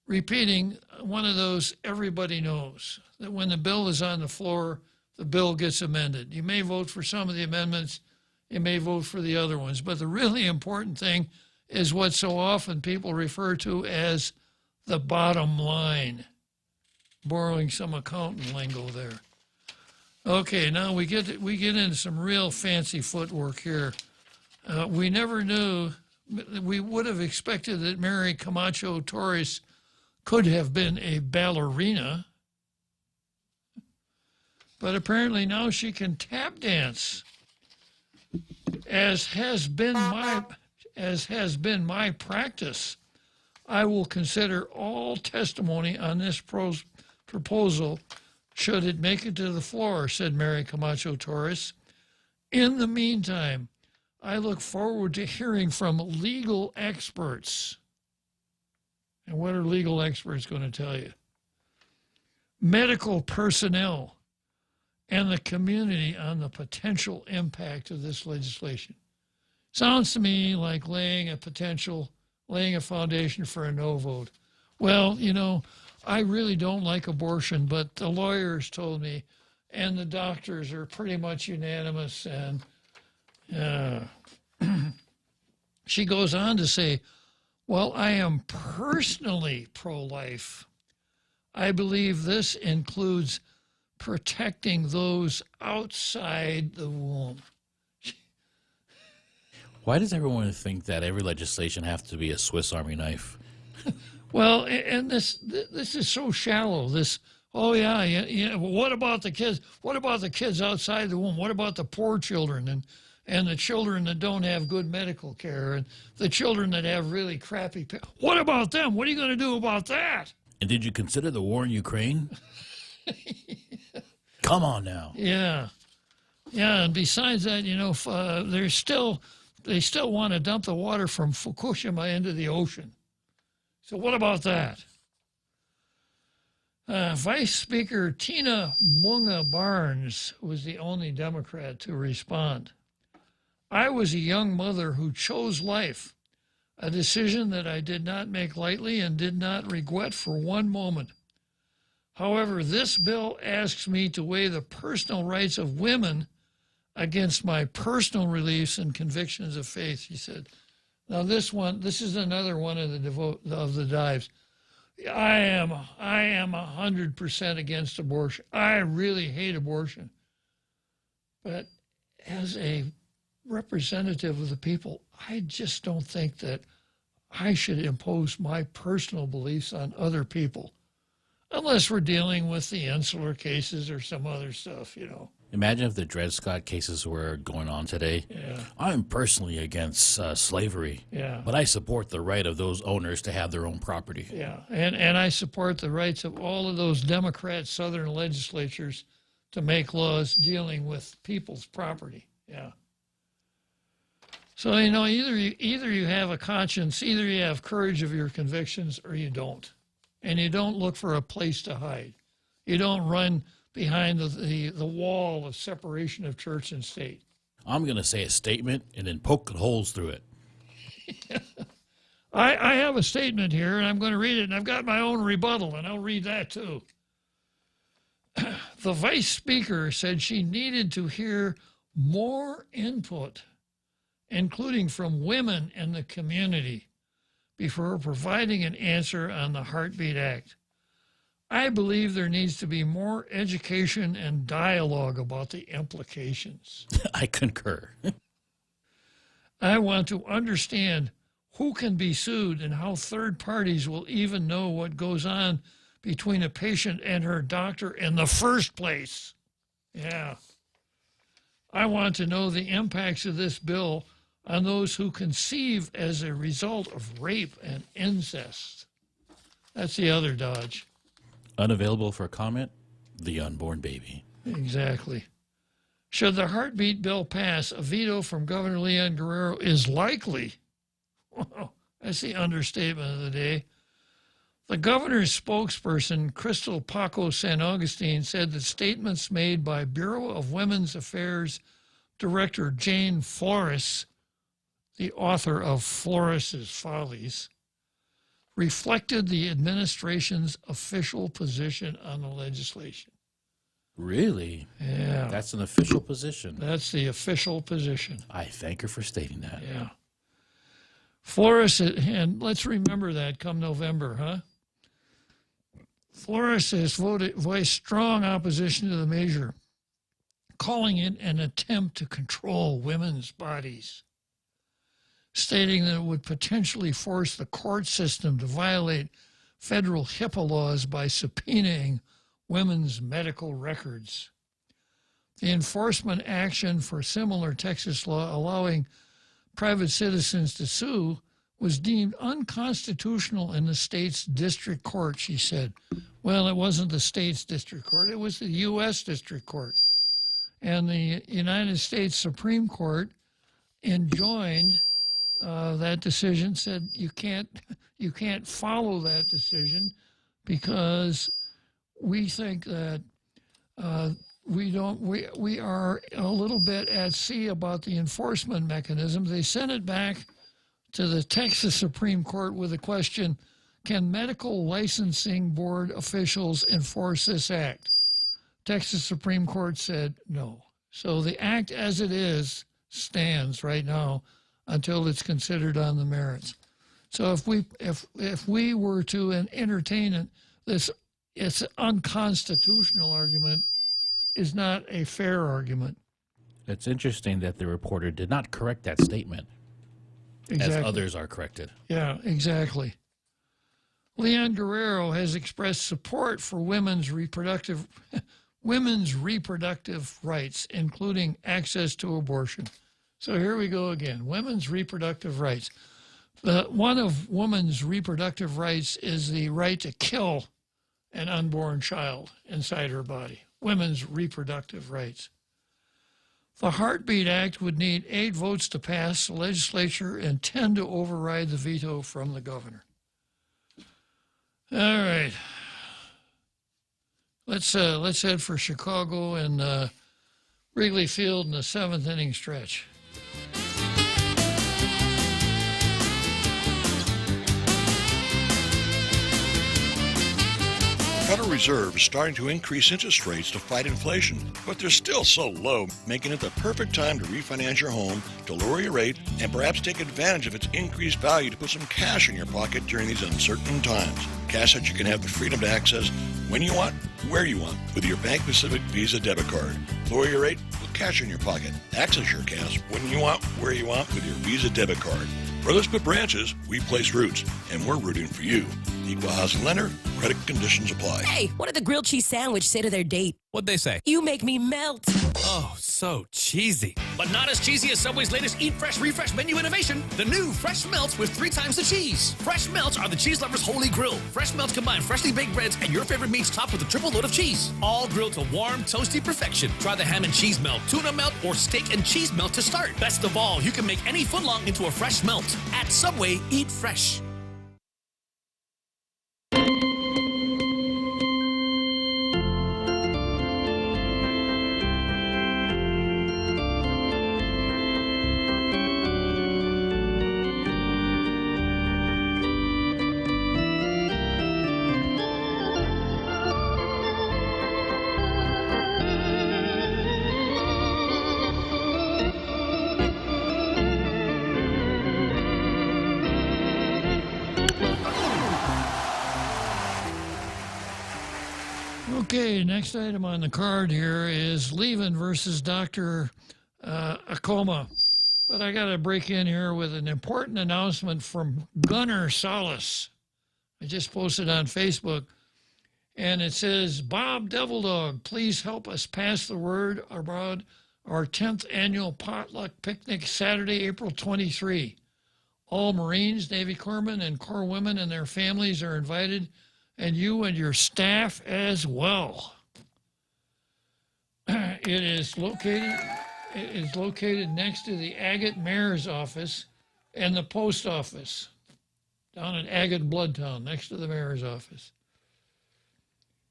[SPEAKER 10] repeating one of those everybody knows, that when the bill is on the floor, the bill gets amended. You may vote for some of the amendments, you may vote for the other ones, but the really important thing is what so often people refer to as the bottom line, borrowing some accountant lingo there. Okay, now we get into some real fancy footwork here. We never knew, we would have expected that Mary Camacho Torres could have been a ballerina, but apparently now she can tap dance. As has been my practice, I will consider all testimony on this proposal should it make it to the floor, said Mary Camacho Torres. In the meantime, I look forward to hearing from legal experts. And what are legal experts going to tell you? Medical personnel and the community on the potential impact of this legislation. Sounds to me like laying a foundation for a no vote. Well, I really don't like abortion, but the lawyers told me, and the doctors are pretty much unanimous. And she goes on to say, well, I am personally pro-life. I believe this includes protecting those outside the womb.
[SPEAKER 11] Why does everyone think that every legislation has to be a Swiss Army knife?
[SPEAKER 10] Well, and this is so shallow. What about the kids? What about the kids outside the womb? What about the poor children and the children that don't have good medical care and the children that have really crappy what about them? What are you going to do about that?
[SPEAKER 11] And did you consider the war in Ukraine? Come on now.
[SPEAKER 10] Yeah. And besides that, they still want to dump the water from Fukushima into the ocean. So what about that? Vice Speaker Tina Munga Barnes was the only Democrat to respond. I was a young mother who chose life, a decision that I did not make lightly and did not regret for one moment. However, this bill asks me to weigh the personal rights of women against my personal beliefs and convictions of faith, she said. Now this is another one of the dives. I am 100% against abortion. I really hate abortion. But as a representative of the people, I just don't think that I should impose my personal beliefs on other people, unless we're dealing with the insular cases or some other stuff,
[SPEAKER 11] Imagine if the Dred Scott cases were going on today.
[SPEAKER 10] Yeah.
[SPEAKER 11] I'm personally against slavery, but I support the right of those owners to have their own property.
[SPEAKER 10] Yeah, and I support the rights of all of those Democrat Southern legislatures to make laws dealing with people's property. Yeah. So, either you have a conscience, either you have courage of your convictions, or you don't. And you don't look for a place to hide. You don't run behind the wall of separation of church and state.
[SPEAKER 11] I'm going to say a statement and then poke holes through it.
[SPEAKER 10] I have a statement here, and I'm going to read it, and I've got my own rebuttal, and I'll read that too. The vice speaker said she needed to hear more input, including from women in the community, before providing an answer on the Heartbeat Act. I believe there needs to be more education and dialogue about the implications.
[SPEAKER 11] I concur.
[SPEAKER 10] I want to understand who can be sued and how third parties will even know what goes on between a patient and her doctor in the first place. Yeah. I want to know the impacts of this bill on those who conceive as a result of rape and incest. That's the other dodge.
[SPEAKER 11] Unavailable for comment, the unborn baby.
[SPEAKER 10] Exactly. Should the heartbeat bill pass, a veto from Governor Leon Guerrero is likely. Wow, that's the understatement of the day. The governor's spokesperson, Crystal Paco San Augustine, said that statements made by Bureau of Women's Affairs Director Jane Flores, the author of Flores's Follies, reflected the administration's official position on the legislation.
[SPEAKER 11] Really?
[SPEAKER 10] Yeah.
[SPEAKER 11] That's an official position.
[SPEAKER 10] That's the official position.
[SPEAKER 11] I thank her for stating that.
[SPEAKER 10] Yeah. Flores, and let's remember that come November, huh? Flores has voiced strong opposition to the measure, calling it an attempt to control women's bodies, stating that it would potentially force the court system to violate federal HIPAA laws by subpoenaing women's medical records. The enforcement action for similar Texas law allowing private citizens to sue was deemed unconstitutional in the state's district court, she said. Well, it wasn't the state's district court, it was the U.S. District Court. And the United States Supreme Court enjoined that decision, said you can't follow that decision because we think that we are a little bit at sea about the enforcement mechanism. They sent it back to the Texas Supreme Court with a question, can medical licensing board officials enforce this act? Texas Supreme Court said no. So the act as it is stands right now until it's considered on the merits. So if we were to entertain it, it's unconstitutional argument is not a fair argument.
[SPEAKER 11] It's interesting that the reporter did not correct that statement,
[SPEAKER 10] Exactly.
[SPEAKER 11] as others are corrected.
[SPEAKER 10] Yeah, exactly. Leon Guerrero has expressed support for women's reproductive rights, including access to abortion. So here we go again. Women's reproductive rights. One of women's reproductive rights is the right to kill an unborn child inside her body. Women's reproductive rights. The Heartbeat Act would need 8 votes to pass the legislature and 10 to override the veto from the governor. All right. Let's head for Chicago and Wrigley Field in the 7th inning stretch.
[SPEAKER 5] The Federal Reserve is starting to increase interest rates to fight inflation, but they're still so low, making it the perfect time to refinance your home, to lower your rate, and perhaps take advantage of its increased value to put some cash in your pocket during these uncertain times. Cash that you can have the freedom to access when you want, where you want, with your Bank Pacific Visa debit card. Lower your rate with cash in your pocket. Access your cash when you want, where you want, with your Visa debit card. For those put branches, we place roots, and we're rooting for you. Equal housing lender, credit conditions apply.
[SPEAKER 7] Hey, what did the grilled cheese sandwich say to their date?
[SPEAKER 8] What'd they say?
[SPEAKER 7] You make me melt.
[SPEAKER 8] Oh, so cheesy. But not as cheesy as Subway's latest Eat Fresh, Refresh menu innovation. The new Fresh Melts with 3 times the cheese. Fresh Melts are the cheese lover's holy grail. Fresh Melts combine freshly baked breads and your favorite meats topped with a triple load of cheese. All grilled to warm, toasty perfection. Try the ham and cheese melt, tuna melt, or steak and cheese melt to start. Best of all, you can make any footlong into a fresh melt. At Subway, eat fresh.
[SPEAKER 10] Okay, next item on the card here is Levin versus Dr. Acoma. But I got to break in here with an important announcement from Gunnar Salas. I just posted on Facebook. And it says, Bob Devil Dog, please help us pass the word about our 10th annual potluck picnic Saturday, April 23. All Marines, Navy corpsmen, and Corps women and their families are invited, and you and your staff as well. It is located next to the Agate Mayor's office and the post office down at Agate Bloodtown, next to the mayor's office.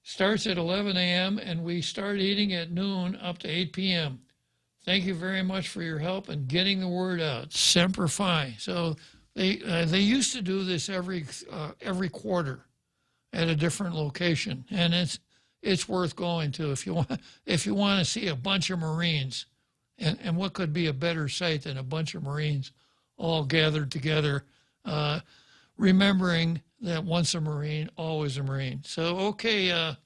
[SPEAKER 10] Starts at 11 a.m. and we start eating at noon up to 8 p.m. Thank you very much for your help in getting the word out. Semper Fi. So they used to do this every quarter at a different location, and it's worth going to if you want to see a bunch of Marines, and what could be a better sight than a bunch of Marines all gathered together, remembering that once a Marine, always a Marine. So, okay,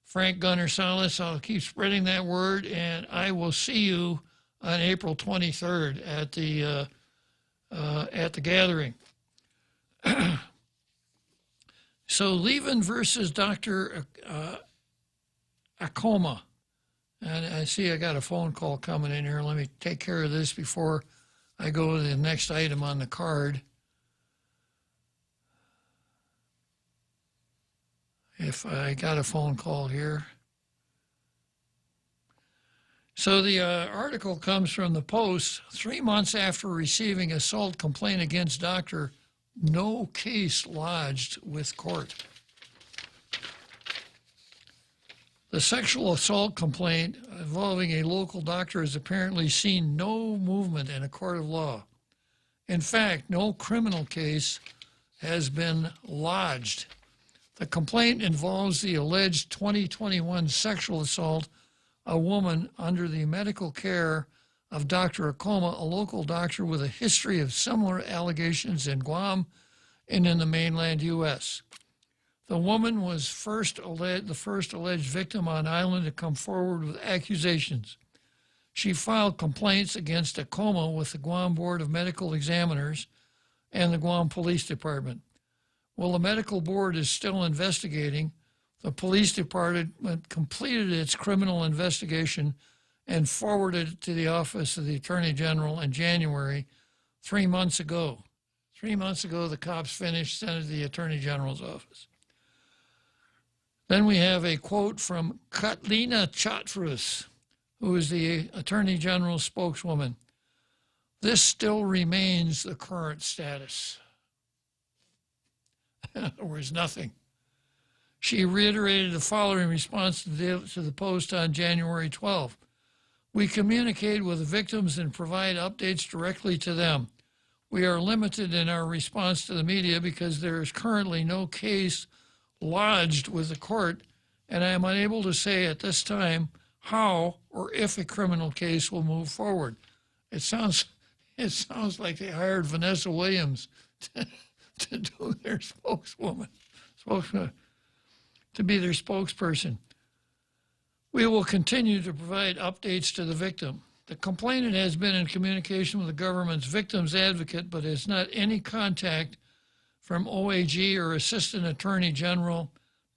[SPEAKER 10] Frank Gunner Salas, I'll keep spreading that word, and I will see you on April 23rd at the gathering. So, Levin versus Dr. Acoma. And I see I got a phone call coming in here. Let me take care of this before I go to the next item on the card. If I got a phone call here. So the article comes from the Post. 3 months after receiving assault complaint against doctor, no case lodged with court. The sexual assault complaint involving a local doctor has apparently seen no movement in a court of law. In fact, no criminal case has been lodged. The complaint involves the alleged 2021 sexual assault of a woman under the medical care of Dr. Acoma, a local doctor with a history of similar allegations in Guam and in the mainland U.S. The woman was the first alleged victim on island to come forward with accusations. She filed complaints against Acoma with the Guam Board of Medical Examiners and the Guam Police Department. While the medical board is still investigating, the police department completed its criminal investigation and forwarded it to the Office of the Attorney General in January 3 months ago. 3 months ago, the cops finished, sent it to the Attorney General's office. Then we have a quote from Katlina Chatfrus, who is the Attorney General's spokeswoman. This still remains the current status. In other words, nothing. She reiterated the following response to the Post on January 12. We communicate with the victims and provide updates directly to them. We are limited in our response to the media because there is currently no case lodged with the court, and I am unable to say at this time how or if a criminal case will move forward. It sounds like they hired Vanessa Williams to do their spokeswoman, to be their spokesperson. We will continue to provide updates to the victim. The complainant has been in communication with the government's victims advocate, but has not any contact from OAG or Assistant Attorney General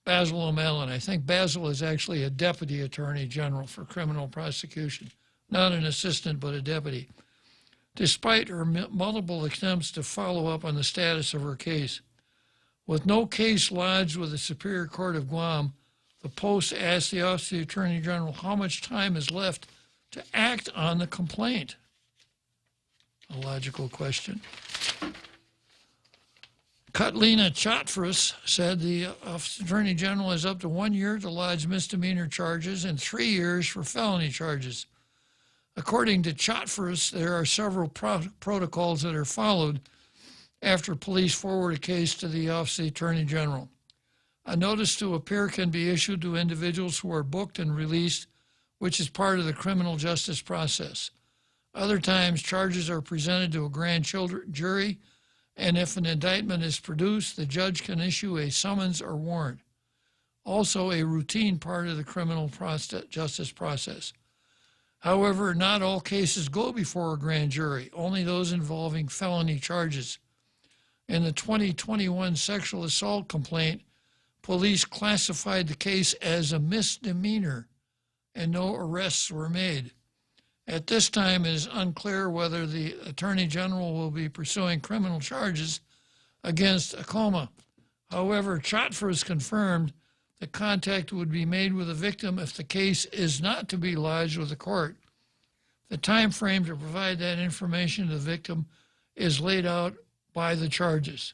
[SPEAKER 10] Basil O'Malley. I think Basil is actually a Deputy Attorney General for criminal prosecution, not an assistant, but a deputy, despite her multiple attempts to follow up on the status of her case. With no case lodged with the Superior Court of Guam, the Post asked the Office of the Attorney General how much time is left to act on the complaint. A logical question. Katlina Chatfrus said the Office of the Attorney General has up to 1 year to lodge misdemeanor charges and 3 years for felony charges. According to Chatfrus, there are several protocols that are followed after police forward a case to the Office of the Attorney General. A notice to appear can be issued to individuals who are booked and released, which is part of the criminal justice process. Other times, charges are presented to a grand jury, and if an indictment is produced, the judge can issue a summons or warrant. Also, a routine part of the criminal justice process. However, not all cases go before a grand jury, only those involving felony charges. In the 2021 sexual assault complaint, Police classified the case as a misdemeanor, and no arrests were made. At this time, it is unclear whether the Attorney General will be pursuing criminal charges against Acoma. However, Chotfers confirmed that contact would be made with the victim if the case is not to be lodged with the court. The time frame to provide that information to the victim is laid out by the charges.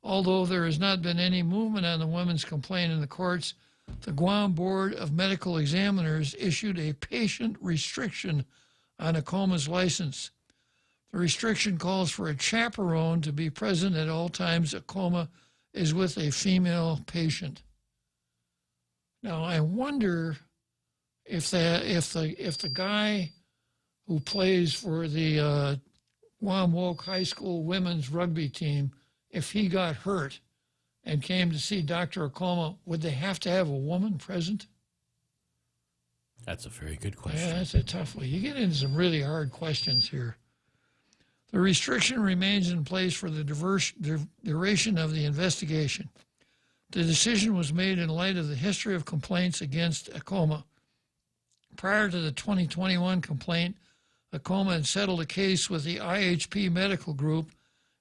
[SPEAKER 10] Although there has not been any movement on the women's complaint in the courts, the Guam Board of Medical Examiners issued a patient restriction on Acoma's license. The restriction calls for a chaperone to be present at all times Acoma is with a female patient. Now, I wonder if the guy who plays for the Guam Woke High School women's rugby team, if he got hurt and came to see Dr. Acoma, would they have to have a woman present?
[SPEAKER 11] That's a very good question.
[SPEAKER 10] Yeah, that's a tough one. You get into some really hard questions here. The restriction remains in place for the duration of the investigation. The decision was made in light of the history of complaints against Acoma. Prior to the 2021 complaint, Acoma had settled a case with the IHP Medical Group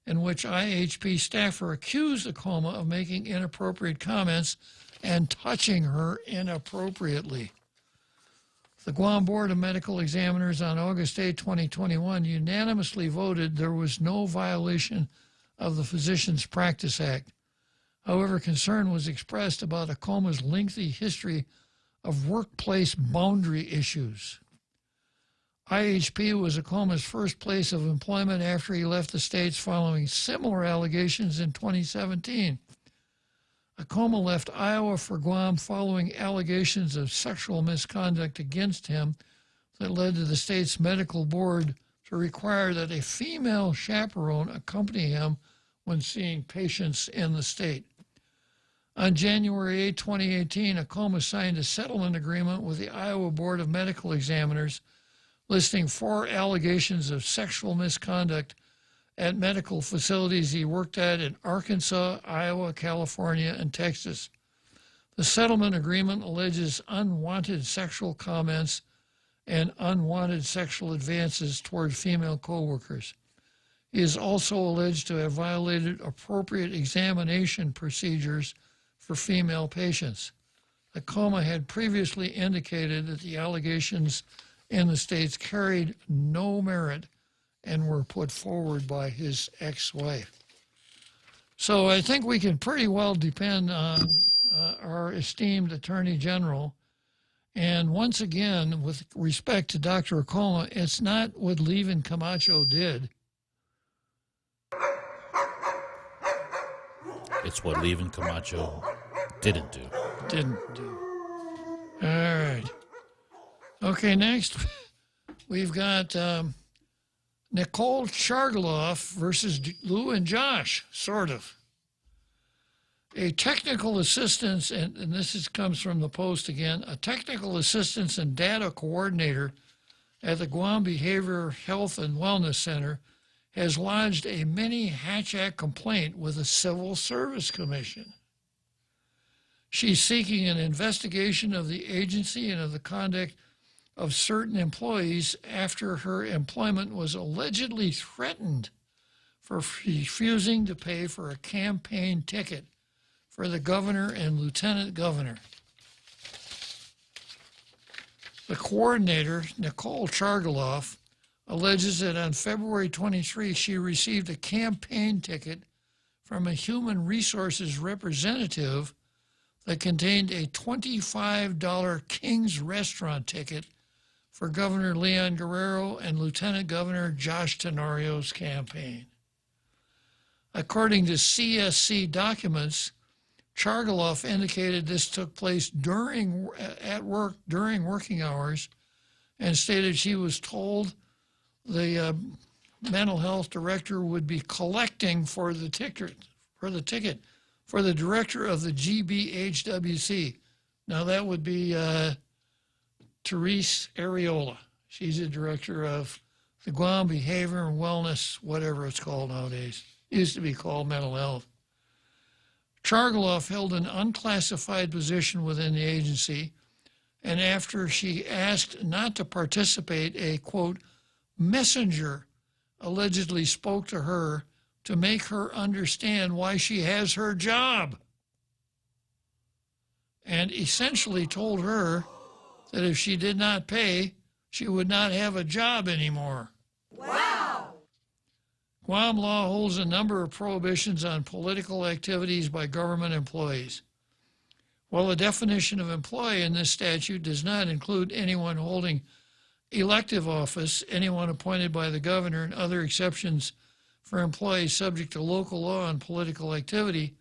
[SPEAKER 10] in which IHP staffer accused Acoma of making inappropriate comments and touching her inappropriately. The Guam Board of Medical Examiners on August 8, 2021 unanimously voted there was no violation of the Physicians Practice Act. However, concern was expressed about Acoma's lengthy history of workplace boundary issues. IHP was Acoma's first place of employment after he left the States following similar allegations in 2017. Acoma left Iowa for Guam following allegations of sexual misconduct against him that led to the state's medical board to require that a female chaperone accompany him when seeing patients in the state. On January 8, 2018, Acoma signed a settlement agreement with the Iowa Board of Medical Examiners listing 4 allegations of sexual misconduct at medical facilities he worked at in Arkansas, Iowa, California, and Texas. The settlement agreement alleges unwanted sexual comments and unwanted sexual advances toward female coworkers. He is also alleged to have violated appropriate examination procedures for female patients. Acoma had previously indicated that the allegations in the states carried no merit and were put forward by his ex-wife. So I think we can pretty well depend on our esteemed Attorney General. And once again, with respect to Dr. Acoma, it's not what Levin Camacho did.
[SPEAKER 11] It's what Levin Camacho didn't do.
[SPEAKER 10] All right. Okay, next we've got Nicole Chargaloff versus Lou and Josh, sort of. A technical assistance, and comes from the Post again, a technical assistance and data coordinator at the Guam Behavioral Health and Wellness Center has lodged a mini Hatch Act complaint with the Civil Service Commission. She's seeking an investigation of the agency and of the conduct of certain employees after her employment was allegedly threatened for refusing to pay for a campaign ticket for the governor and lieutenant governor. The coordinator, Nicole Chargaloff, alleges that on February 23, she received a campaign ticket from a human resources representative that contained a $25 King's Restaurant ticket for Governor Leon Guerrero and Lieutenant Governor Josh Tenario's campaign. According to CSC documents, Chargaloff indicated this took place during working hours and stated she was told the mental health director would be collecting for the ticket for the director of the GBHWC. Now that would be Therese Areola. She's the director of the Guam Behavior and Wellness, whatever it's called nowadays. It used to be called mental health. Chargaloff held an unclassified position within the agency, and after she asked not to participate, a, quote, messenger allegedly spoke to her to make her understand why she has her job, and essentially told her that if she did not pay, she would not have a job anymore. Wow! Guam law holds a number of prohibitions on political activities by government employees. While the definition of employee in this statute does not include anyone holding elective office, anyone appointed by the governor, and other exceptions for employees subject to local law on political activity,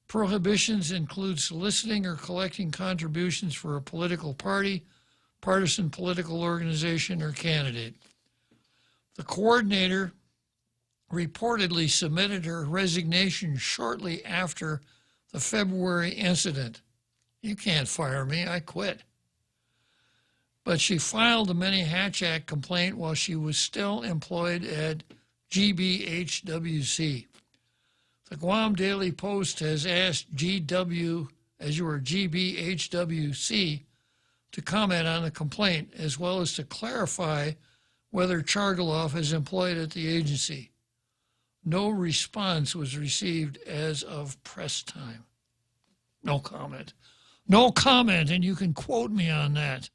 [SPEAKER 10] prohibitions include soliciting or collecting contributions for a political party, partisan political organization, or candidate. The coordinator reportedly submitted her resignation shortly after the February incident. You can't fire me, I quit. But she filed the Manny Hatch Act complaint while she was still employed at GBHWC. The Guam Daily Post has asked GBHWC to comment on the complaint, as well as to clarify whether Chargaloff is employed at the agency. No response was received as of press time. No comment. No comment, and you can quote me on that.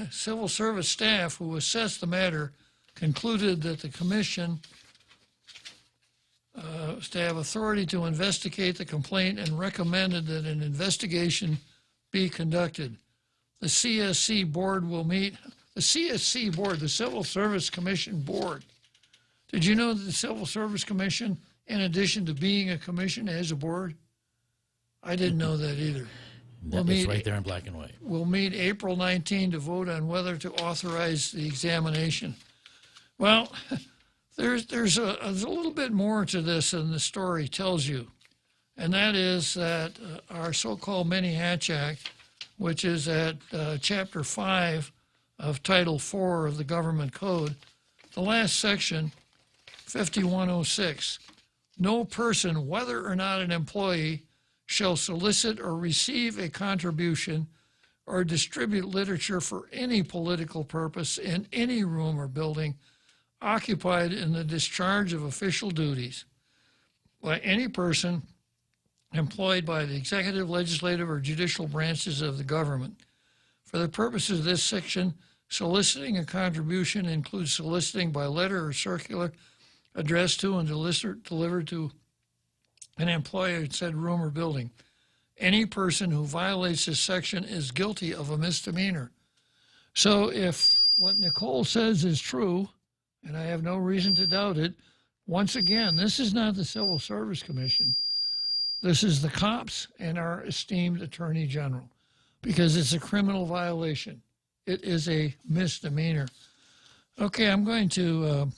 [SPEAKER 10] Civil Service staff who assessed the matter concluded that the commission to have authority to investigate the complaint and recommended that an investigation be conducted. The CSC board will meet. The CSC board, the Civil Service Commission board. Did you know that the Civil Service Commission, in addition to being a commission, has a board? I didn't know that either.
[SPEAKER 11] It's right there in black and white.
[SPEAKER 10] We'll meet April 19 to vote on whether to authorize the examination. Well, there's a little bit more to this than the story tells you, and that is that our so-called Manny Hatch Act, which is at Chapter 5 of Title 4 of the Government Code, the last section, 5106, no person, whether or not an employee, shall solicit or receive a contribution or distribute literature for any political purpose in any room or building occupied in the discharge of official duties by any person employed by the executive, legislative, or judicial branches of the government. For the purposes of this section, soliciting a contribution includes soliciting by letter or circular addressed to and delivered to an employee in said room or building. Any person who violates this section is guilty of a misdemeanor. So if what Nicole says is true, and I have no reason to doubt it, once again, this is not the Civil Service Commission. This is the cops and our esteemed Attorney General, because it's a criminal violation. It is a misdemeanor. Okay, I'm going to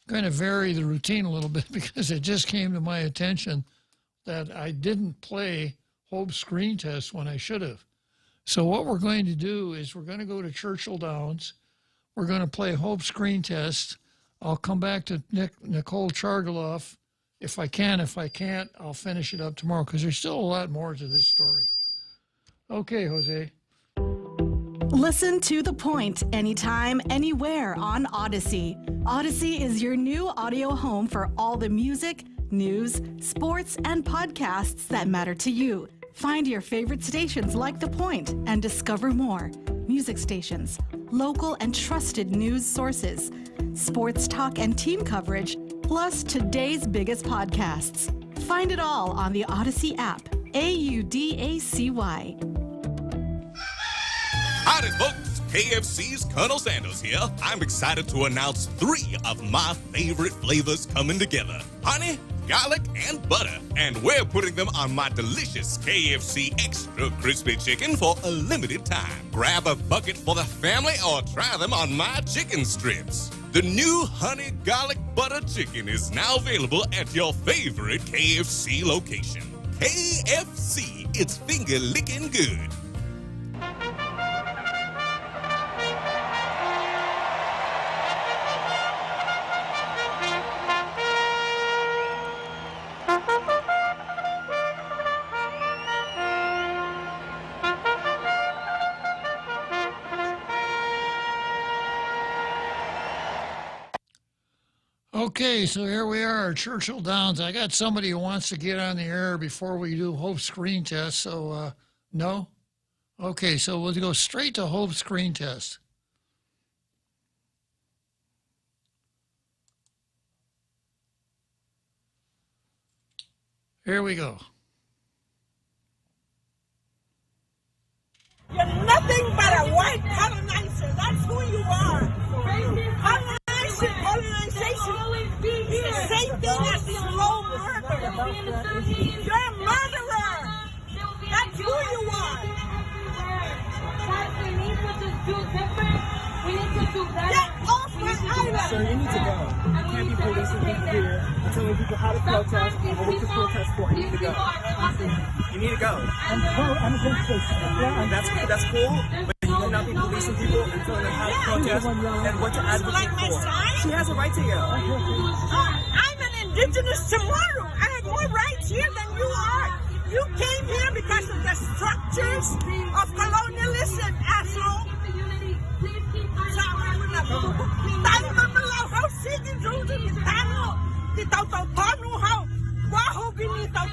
[SPEAKER 10] vary the routine a little bit because it just came to my attention that I didn't play Hope's screen test when I should have. So what we're going to do is we're going to go to Churchill Downs. We're going to play Hope's screen test. I'll come back to Nicole Chargaloff if I can. If I can't, I'll finish it up tomorrow because there's still a lot more to this story. Okay, Jose.
[SPEAKER 2] Listen to The Point anytime, anywhere on Odyssey. Odyssey is your new audio home for all the music, news, sports, and podcasts that matter to you. Find your favorite stations like The Point and discover more. Music stations, local and trusted news sources, sports talk and team coverage, plus today's biggest podcasts. Find it all on the Odyssey app. AUDACY.
[SPEAKER 22] Howdy, folks. KFC's Colonel Sanders here. I'm excited to announce 3 of my favorite flavors coming together. Honey, garlic, and butter. And we're putting them on my delicious KFC Extra Crispy Chicken for a limited time. Grab a bucket for the family or try them on my chicken strips. The new honey garlic butter chicken is now available at your favorite KFC location. KFC, it's finger licking good.
[SPEAKER 10] Okay, so here we are, Churchill Downs. I got somebody who wants to get on the air before we do Hope's screen test, so no? Okay, so we'll go straight to Hope's screen test. Here we go.
[SPEAKER 4] You're nothing but a white colonizer. That's who you are. Colonization is the same thing as slow murder. You're a murderer. That's who you are. Get off my island.
[SPEAKER 12] Sir, you need to go. You can't be policing people here and telling people how to protest and what to protest for. You need to go. You need to go. I'm against this. Yeah, that's cool, but you cannot be policing people and telling them how to protest and what to advocate for. She has a right to yell.
[SPEAKER 4] I'm an indigenous tomorrow. I have more rights here than you are. You came here because of the structures of colonialism, asshole. Tayo mamalaw how sige judo ni tano. Di tau how. Waho bini tau.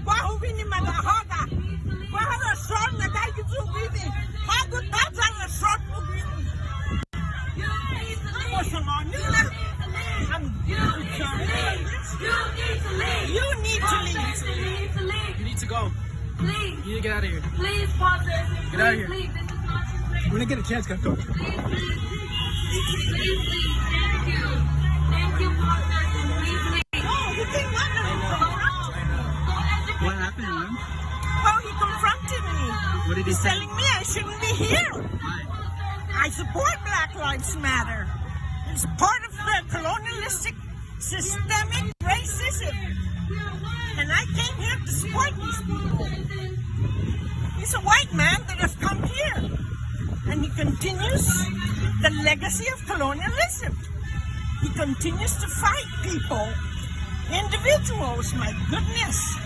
[SPEAKER 4] Waho bini magahoga. Waho na short na kay judo bini. Hago tata na short mo bini. You need to leave.
[SPEAKER 12] You need to go.
[SPEAKER 4] Please.
[SPEAKER 12] You need to get out of here.
[SPEAKER 4] Please pause this.
[SPEAKER 12] Get out of here.
[SPEAKER 4] Please, this is not your place.
[SPEAKER 12] When I get a chance, go.
[SPEAKER 4] Please. Thank you. Thank you, pause this. Please leave. No, you didn't want to confront.
[SPEAKER 12] What happened, ma'am?
[SPEAKER 4] Oh, he confronted me.
[SPEAKER 12] What did he
[SPEAKER 4] He's
[SPEAKER 12] say?
[SPEAKER 4] telling me I shouldn't be here. I support Black Lives Matter. It's part of the colonialistic systemic racism. And I came here to support these people. He's a white man that has come here. And he continues the legacy of colonialism. He continues to fight people, individuals, my goodness.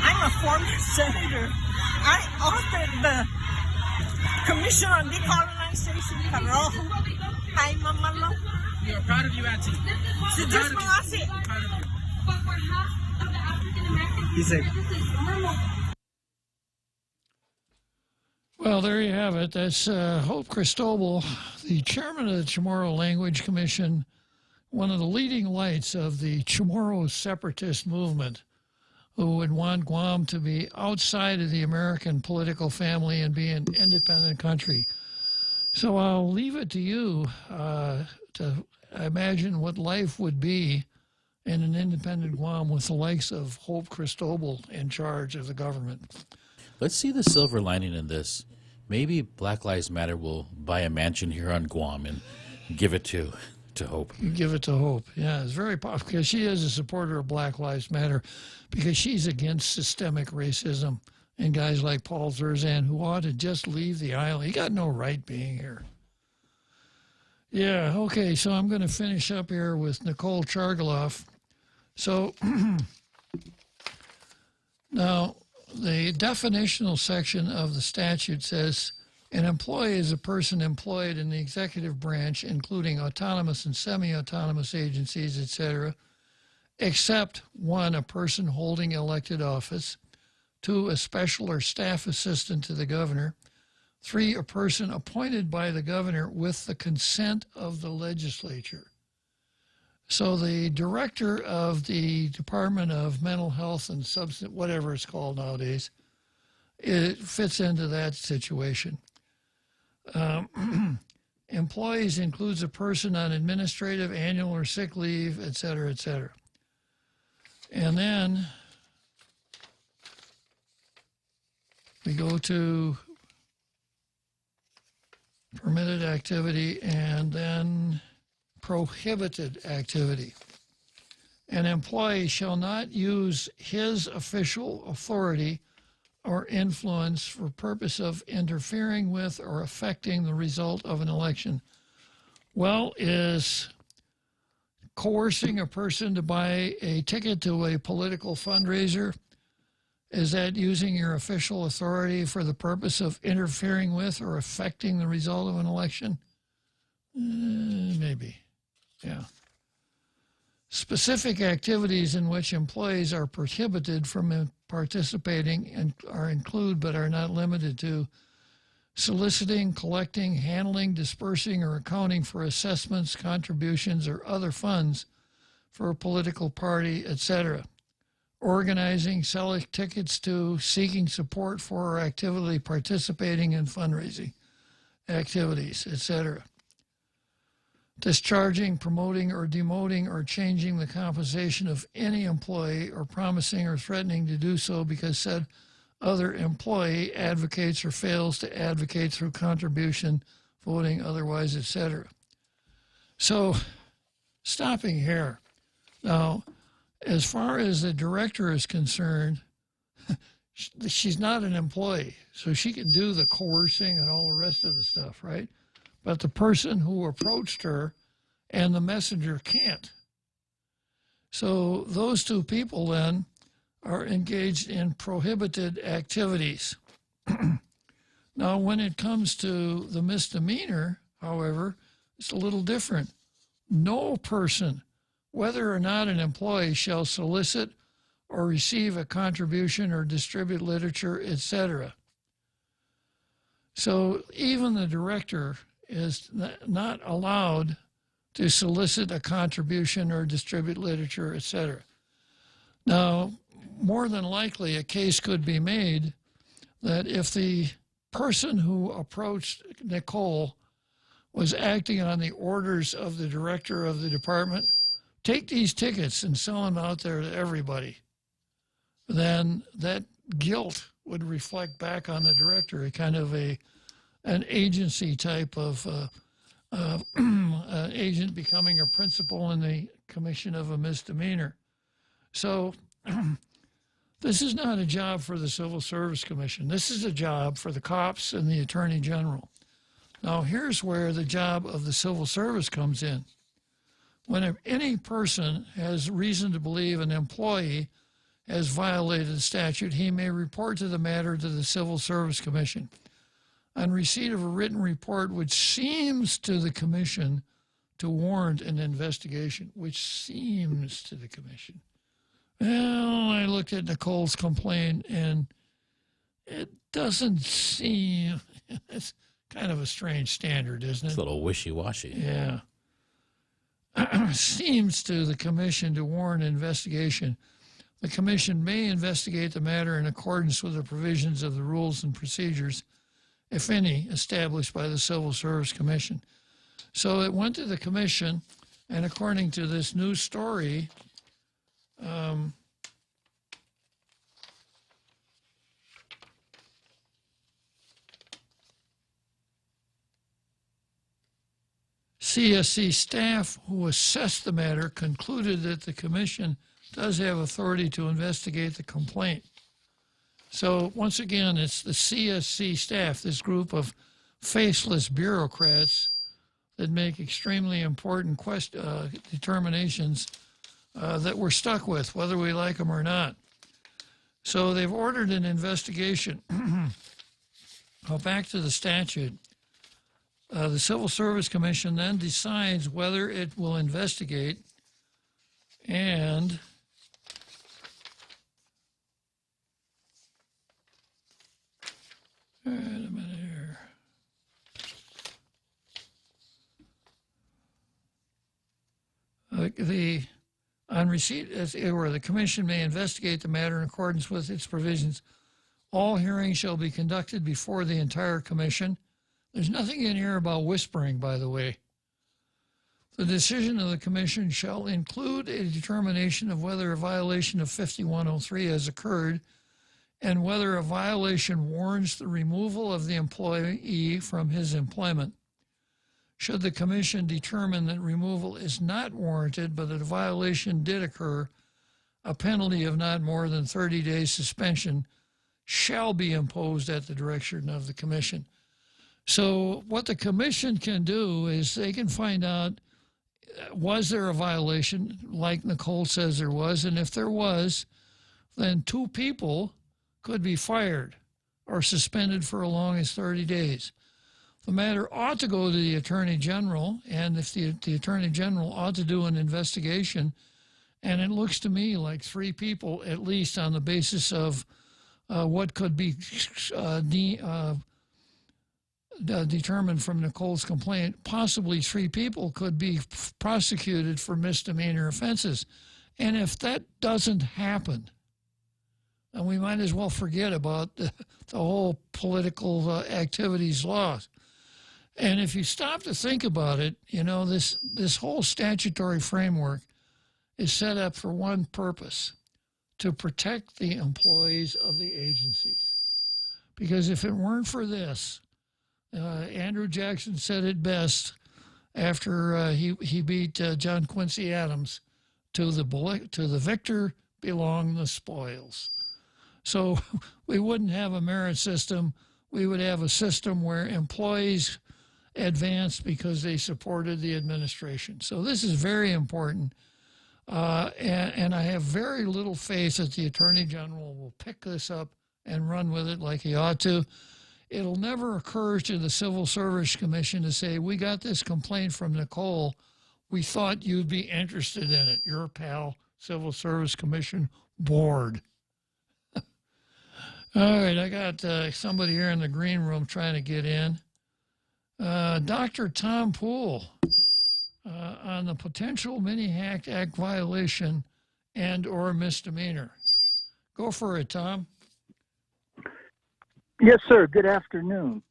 [SPEAKER 4] I'm a former senator. I authored the Commission on Decolonization. Hi, Mamalo.
[SPEAKER 12] We are proud of you, Auntie.
[SPEAKER 4] Si Diyos Malasi.
[SPEAKER 12] Be safe.
[SPEAKER 10] Well, there you have it. That's Hope Cristobal, the chairman of the Chamorro Language Commission, one of the leading lights of the Chamorro separatist movement, who would want Guam to be outside of the American political family and be an independent country. So I'll leave it to you to imagine what life would be in an independent Guam with the likes of Hope Cristobal in charge of the government.
[SPEAKER 11] Let's see the silver lining in this. Maybe Black Lives Matter will buy a mansion here on Guam and give it to Hope.
[SPEAKER 10] Give it to Hope. Yeah, it's very popular because she is a supporter of Black Lives Matter because she's against systemic racism and guys like Paul Zerzan who ought to just leave the island. He got no right being here. Yeah, okay, so I'm going to finish up here with Nicole Chargaloff. So now the definitional section of the statute says an employee is a person employed in the executive branch, including autonomous and semi-autonomous agencies, etc., except 1, a person holding elected office, 2, a special or staff assistant to the governor, 3, a person appointed by the governor with the consent of the legislature. So the director of the Department of Mental Health and Substance, whatever it's called nowadays, it fits into that situation. Employees includes a person on administrative, annual, or sick leave, et cetera, et cetera. And then we go to permitted activity and then prohibited activity. An employee shall not use his official authority or influence for purpose of interfering with or affecting the result of an election. Well, is coercing a person to buy a ticket to a political fundraiser, is that using your official authority for the purpose of interfering with or affecting the result of an election? Maybe. Yeah. Specific activities in which employees are prohibited from participating and include but are not limited to soliciting, collecting, handling, dispersing, or accounting for assessments, contributions, or other funds for a political party, etc. Organizing, selling tickets to, seeking support for, or actively participating in fundraising activities, etc. Discharging, promoting, or demoting, or changing the compensation of any employee, or promising or threatening to do so because said other employee advocates or fails to advocate through contribution, voting, otherwise, etc. So, stopping here. Now, as far as the director is concerned, she's not an employee, so she can do the coercing and all the rest of the stuff, right? But the person who approached her and the messenger can't. So those two people then are engaged in prohibited activities. Now, when it comes to the misdemeanor, however, it's a little different. No person, whether or not an employee, shall solicit or receive a contribution or distribute literature, etc. So even the director is not allowed to solicit a contribution or distribute literature, etc. Now, more than likely, a case could be made that if the person who approached Nicole was acting on the orders of the director of the department, take these tickets and sell them out there to everybody, then that guilt would reflect back on the director, a kind of an agency type of agent becoming a principal in the commission of a misdemeanor. So this is not a job for the Civil Service Commission. This is a job for the cops and the Attorney General. Now, here's where the job of the Civil Service comes in. When any person has reason to believe an employee has violated the statute, he may report to the matter to the Civil Service Commission. On receipt of a written report which seems to the commission to warrant an investigation, which seems to the commission. Well, I looked at Nicole's complaint and it doesn't seem, it's kind of a strange standard, isn't it?
[SPEAKER 11] It's a little wishy-washy.
[SPEAKER 10] Yeah. Seems to the commission to warrant investigation. The commission may investigate the matter in accordance with the provisions of the rules and procedures, if any, established by the Civil Service Commission. So it went to the commission, and according to this new story, CSC staff who assessed the matter concluded that the commission does have authority to investigate the complaint. So once again, it's the CSC staff, this group of faceless bureaucrats that make extremely important determinations that we're stuck with, whether we like them or not. So they've ordered an investigation. Go back to the statute. The Civil Service Commission then decides whether it will investigate and wait a minute here. On receipt, or the commission may investigate the matter in accordance with its provisions. All hearings shall be conducted before the entire commission. There's nothing in here about whispering, by the way. The decision of the commission shall include a determination of whether a violation of 5103 has occurred and whether a violation warrants the removal of the employee from his employment. Should the commission determine that removal is not warranted but that a violation did occur, a penalty of not more than 30 days suspension shall be imposed at the direction of the commission. So what the commission can do is they can find out, was there a violation, like Nicole says there was, and if there was, then 2 people could be fired or suspended for as long as 30 days. the matter ought to go to the Attorney General, and if the Attorney General ought to do an investigation, and it looks to me like 3 people, at least on the basis of what could be determined from Nicole's complaint, possibly 3 people could be prosecuted for misdemeanor offenses. And if that doesn't happen, then we might as well forget about the whole political activities laws. And if you stop to think about it, you know, this whole statutory framework is set up for one purpose: to protect the employees of the agencies. Because if it weren't for this, Andrew Jackson said it best after he beat John Quincy Adams, to the victor belong the spoils. So we wouldn't have a merit system. We would have a system where employees advanced because they supported the administration. So this is very important. And I have very little faith that the Attorney General will pick this up and run with it like he ought to. It'll never occur to the Civil Service Commission to say, we got this complaint from Nicole. We thought you'd be interested in it. Your pal, Civil Service Commission Board. All right, I got somebody here in the green room trying to get in. Dr. Tom Poole, on the potential Mini-Hack Act violation and or misdemeanor. Go for it, Tom.
[SPEAKER 9] Yes, sir. Good afternoon.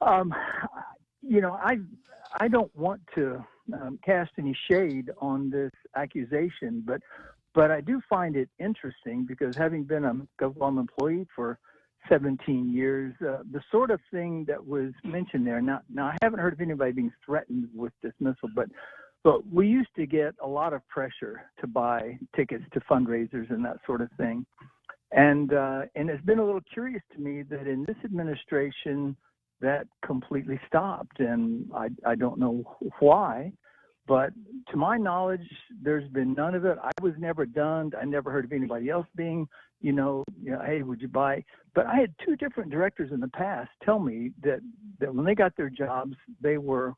[SPEAKER 9] You know, I don't want to cast any shade on this accusation, but I do find it interesting because having been a government employee for 17 years, the sort of thing that was mentioned there. Now I haven't heard of anybody being threatened with dismissal, but we used to get a lot of pressure to buy tickets to fundraisers and that sort of thing. And it's been a little curious to me that in this administration that completely stopped, and I don't know why, but to my knowledge, there's been none of it. I was never done. I never heard of anybody else being, you know, hey, would you buy? But I had 2 different directors in the past tell me that when they got their jobs, they were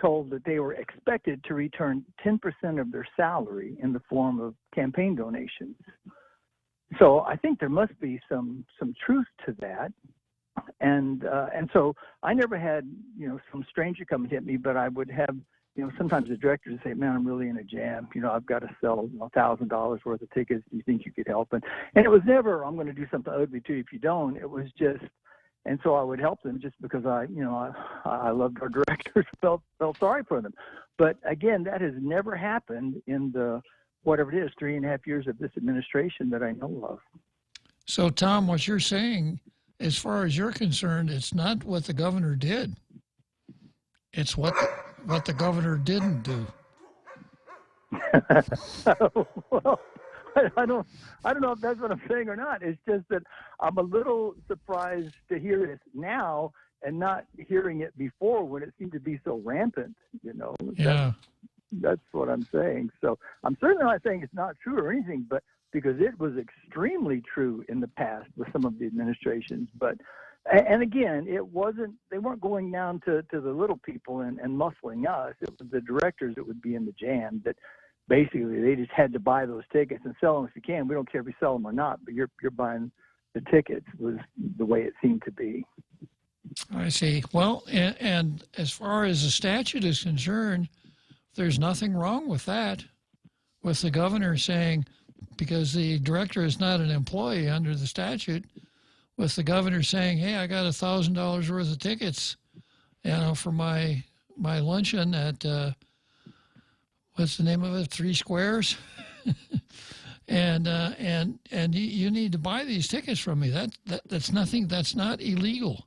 [SPEAKER 9] told that they were expected to return 10% of their salary in the form of campaign donations. So I think there must be some truth to that. And so I never had, you know, some stranger come and hit me, but I would have, you know, sometimes the directors say, man, I'm really in a jam. You know, I've got to sell $1,000 worth of tickets. Do you think you could help? And it was never, I'm going to do something ugly to you if you don't. It was just, and so I would help them just because I loved our directors, felt sorry for them. But again, that has never happened in the, whatever it is, 3.5 years of this administration that I know of.
[SPEAKER 10] So, Tom, what you're saying, as far as you're concerned, it's not what the governor did. It's what the governor didn't do.
[SPEAKER 9] Well, I don't know if that's what I'm saying or not. It's just that I'm a little surprised to hear it now and not hearing it before when it seemed to be so rampant, you know.
[SPEAKER 10] Yeah.
[SPEAKER 9] That's what I'm saying. So I'm certainly not saying it's not true or anything, but because it was extremely true in the past with some of the administrations. But, and again, they weren't going down to the little people and muscling us. It was the directors that would be in the jam that basically they just had to buy those tickets and sell them if you can. We don't care if you sell them or not, but you're buying the tickets was the way it seemed to be.
[SPEAKER 10] I see. Well, and as far as the statute is concerned, there's nothing wrong with that, with the governor saying, because the director is not an employee under the statute, with the governor saying, hey, I got $1,000 worth of tickets, you know, for my luncheon at, what's the name of it, 3 Squares? and you need to buy these tickets from me. That's nothing, that's not illegal.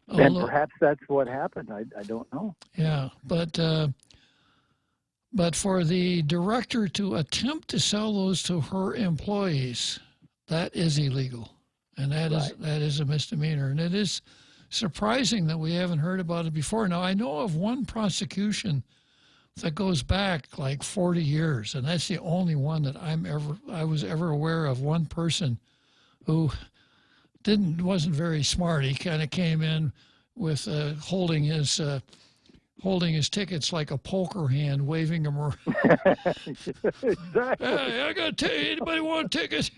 [SPEAKER 9] And perhaps that's what happened. I don't know.
[SPEAKER 10] Yeah, but for the director to attempt to sell those to her employees, that is illegal, and that is a misdemeanor. And it is surprising that we haven't heard about it before. Now, I know of one prosecution that goes back like 40 years, and that's the only one that I was ever aware of. One person who wasn't very smart. He kind of came in with holding his tickets like a poker hand, waving them around.
[SPEAKER 9] Exactly.
[SPEAKER 10] Hey, I got to tell you, anybody want a ticket?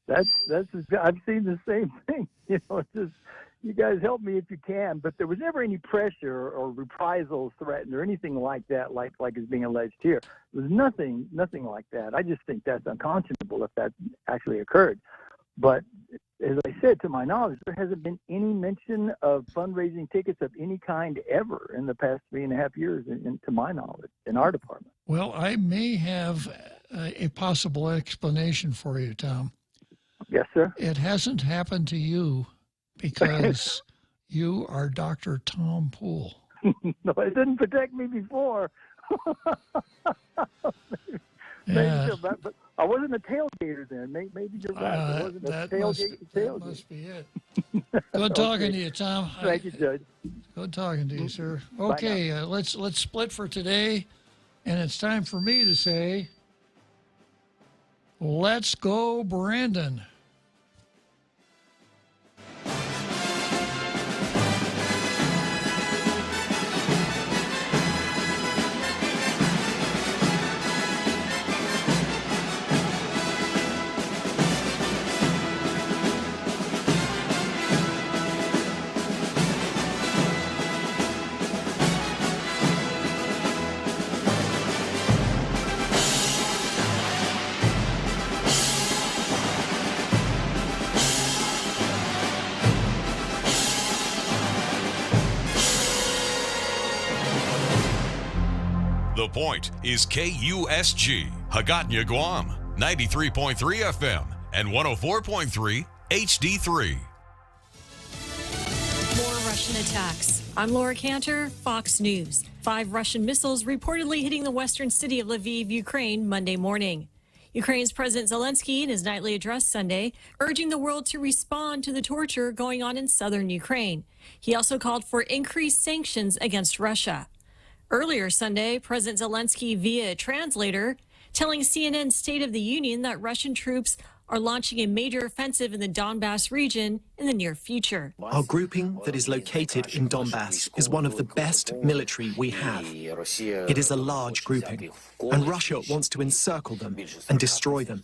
[SPEAKER 9] That's I've seen the same thing. It's just, you guys help me if you can. But there was never any pressure or reprisals threatened or anything like that, like is being alleged here. There was nothing like that. I just think that's unconscionable if that actually occurred. But as I said, to my knowledge, there hasn't been any mention of fundraising tickets of any kind ever in the past 3.5 years, to my knowledge, in our department.
[SPEAKER 10] Well, I may have a possible explanation for you, Tom.
[SPEAKER 9] Yes, sir.
[SPEAKER 10] It hasn't happened to you because you are Dr. Tom Poole.
[SPEAKER 9] No, it didn't protect me before.
[SPEAKER 10] Yeah.
[SPEAKER 9] Maybe, but I wasn't a tailgater then. Maybe you're right. I wasn't a tailgate.
[SPEAKER 10] That must be it. Good talking to you, Tom.
[SPEAKER 9] Thank you, Judge.
[SPEAKER 10] Good talking to you, sir.
[SPEAKER 9] Bye
[SPEAKER 10] Okay, let's split for today, and it's time for me to say, let's go, Brandon.
[SPEAKER 14] The Point is KUSG, Hagåtña, Guam, 93.3 FM and 104.3 HD3.
[SPEAKER 3] More Russian attacks. I'm Laura Cantor, Fox News. 5 Russian missiles reportedly hitting the western city of Lviv, Ukraine, Monday morning. Ukraine's President Zelensky, in his nightly address Sunday, urging the world to respond to the torture going on in southern Ukraine. He also called for increased sanctions against Russia. Earlier Sunday, President Zelensky, via a translator, telling CNN State of the Union that Russian troops are launching a major offensive in the Donbass region in the near future.
[SPEAKER 16] Our grouping that is located in Donbass is one of the best military we have. It is a large grouping, and Russia wants to encircle them and destroy them.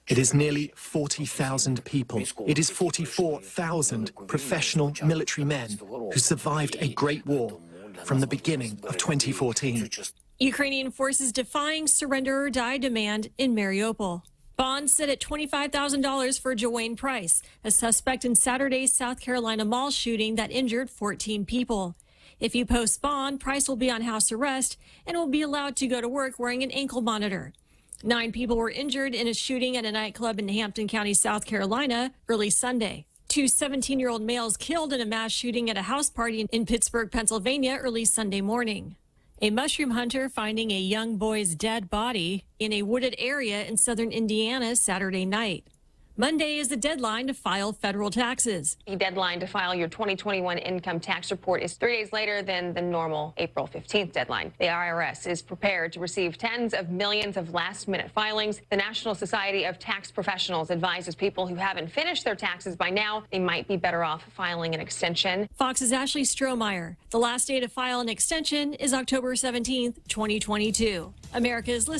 [SPEAKER 16] It is nearly 40,000 people. It is 44,000 professional military men who survived a great war from the beginning of 2014.
[SPEAKER 3] Ukrainian forces defying surrender or die demand in Mariupol. Bond set at $25,000 for Joanne Price, a suspect in Saturday's South Carolina mall shooting that injured 14 people. If you post bond, Price will be on house arrest and will be allowed to go to work wearing an ankle monitor. 9 people were injured in a shooting at a nightclub in Hampton County, South Carolina, early Sunday. 2 17-year-old males killed in a mass shooting at a house party in Pittsburgh, Pennsylvania, early Sunday morning. A mushroom hunter finding a young boy's dead body in a wooded area in southern Indiana Saturday night. Monday is the deadline to file federal taxes.
[SPEAKER 18] The deadline to file your 2021 income tax report is 3 days later than the normal April 15th deadline. The IRS is prepared to receive tens of millions of last-minute filings. The National Society of Tax Professionals advises people who haven't finished their taxes by now they might be better off filing an extension.
[SPEAKER 3] Fox's Ashley Strohmeyer. The last day to file an extension is October 17th, 2022. America is listening.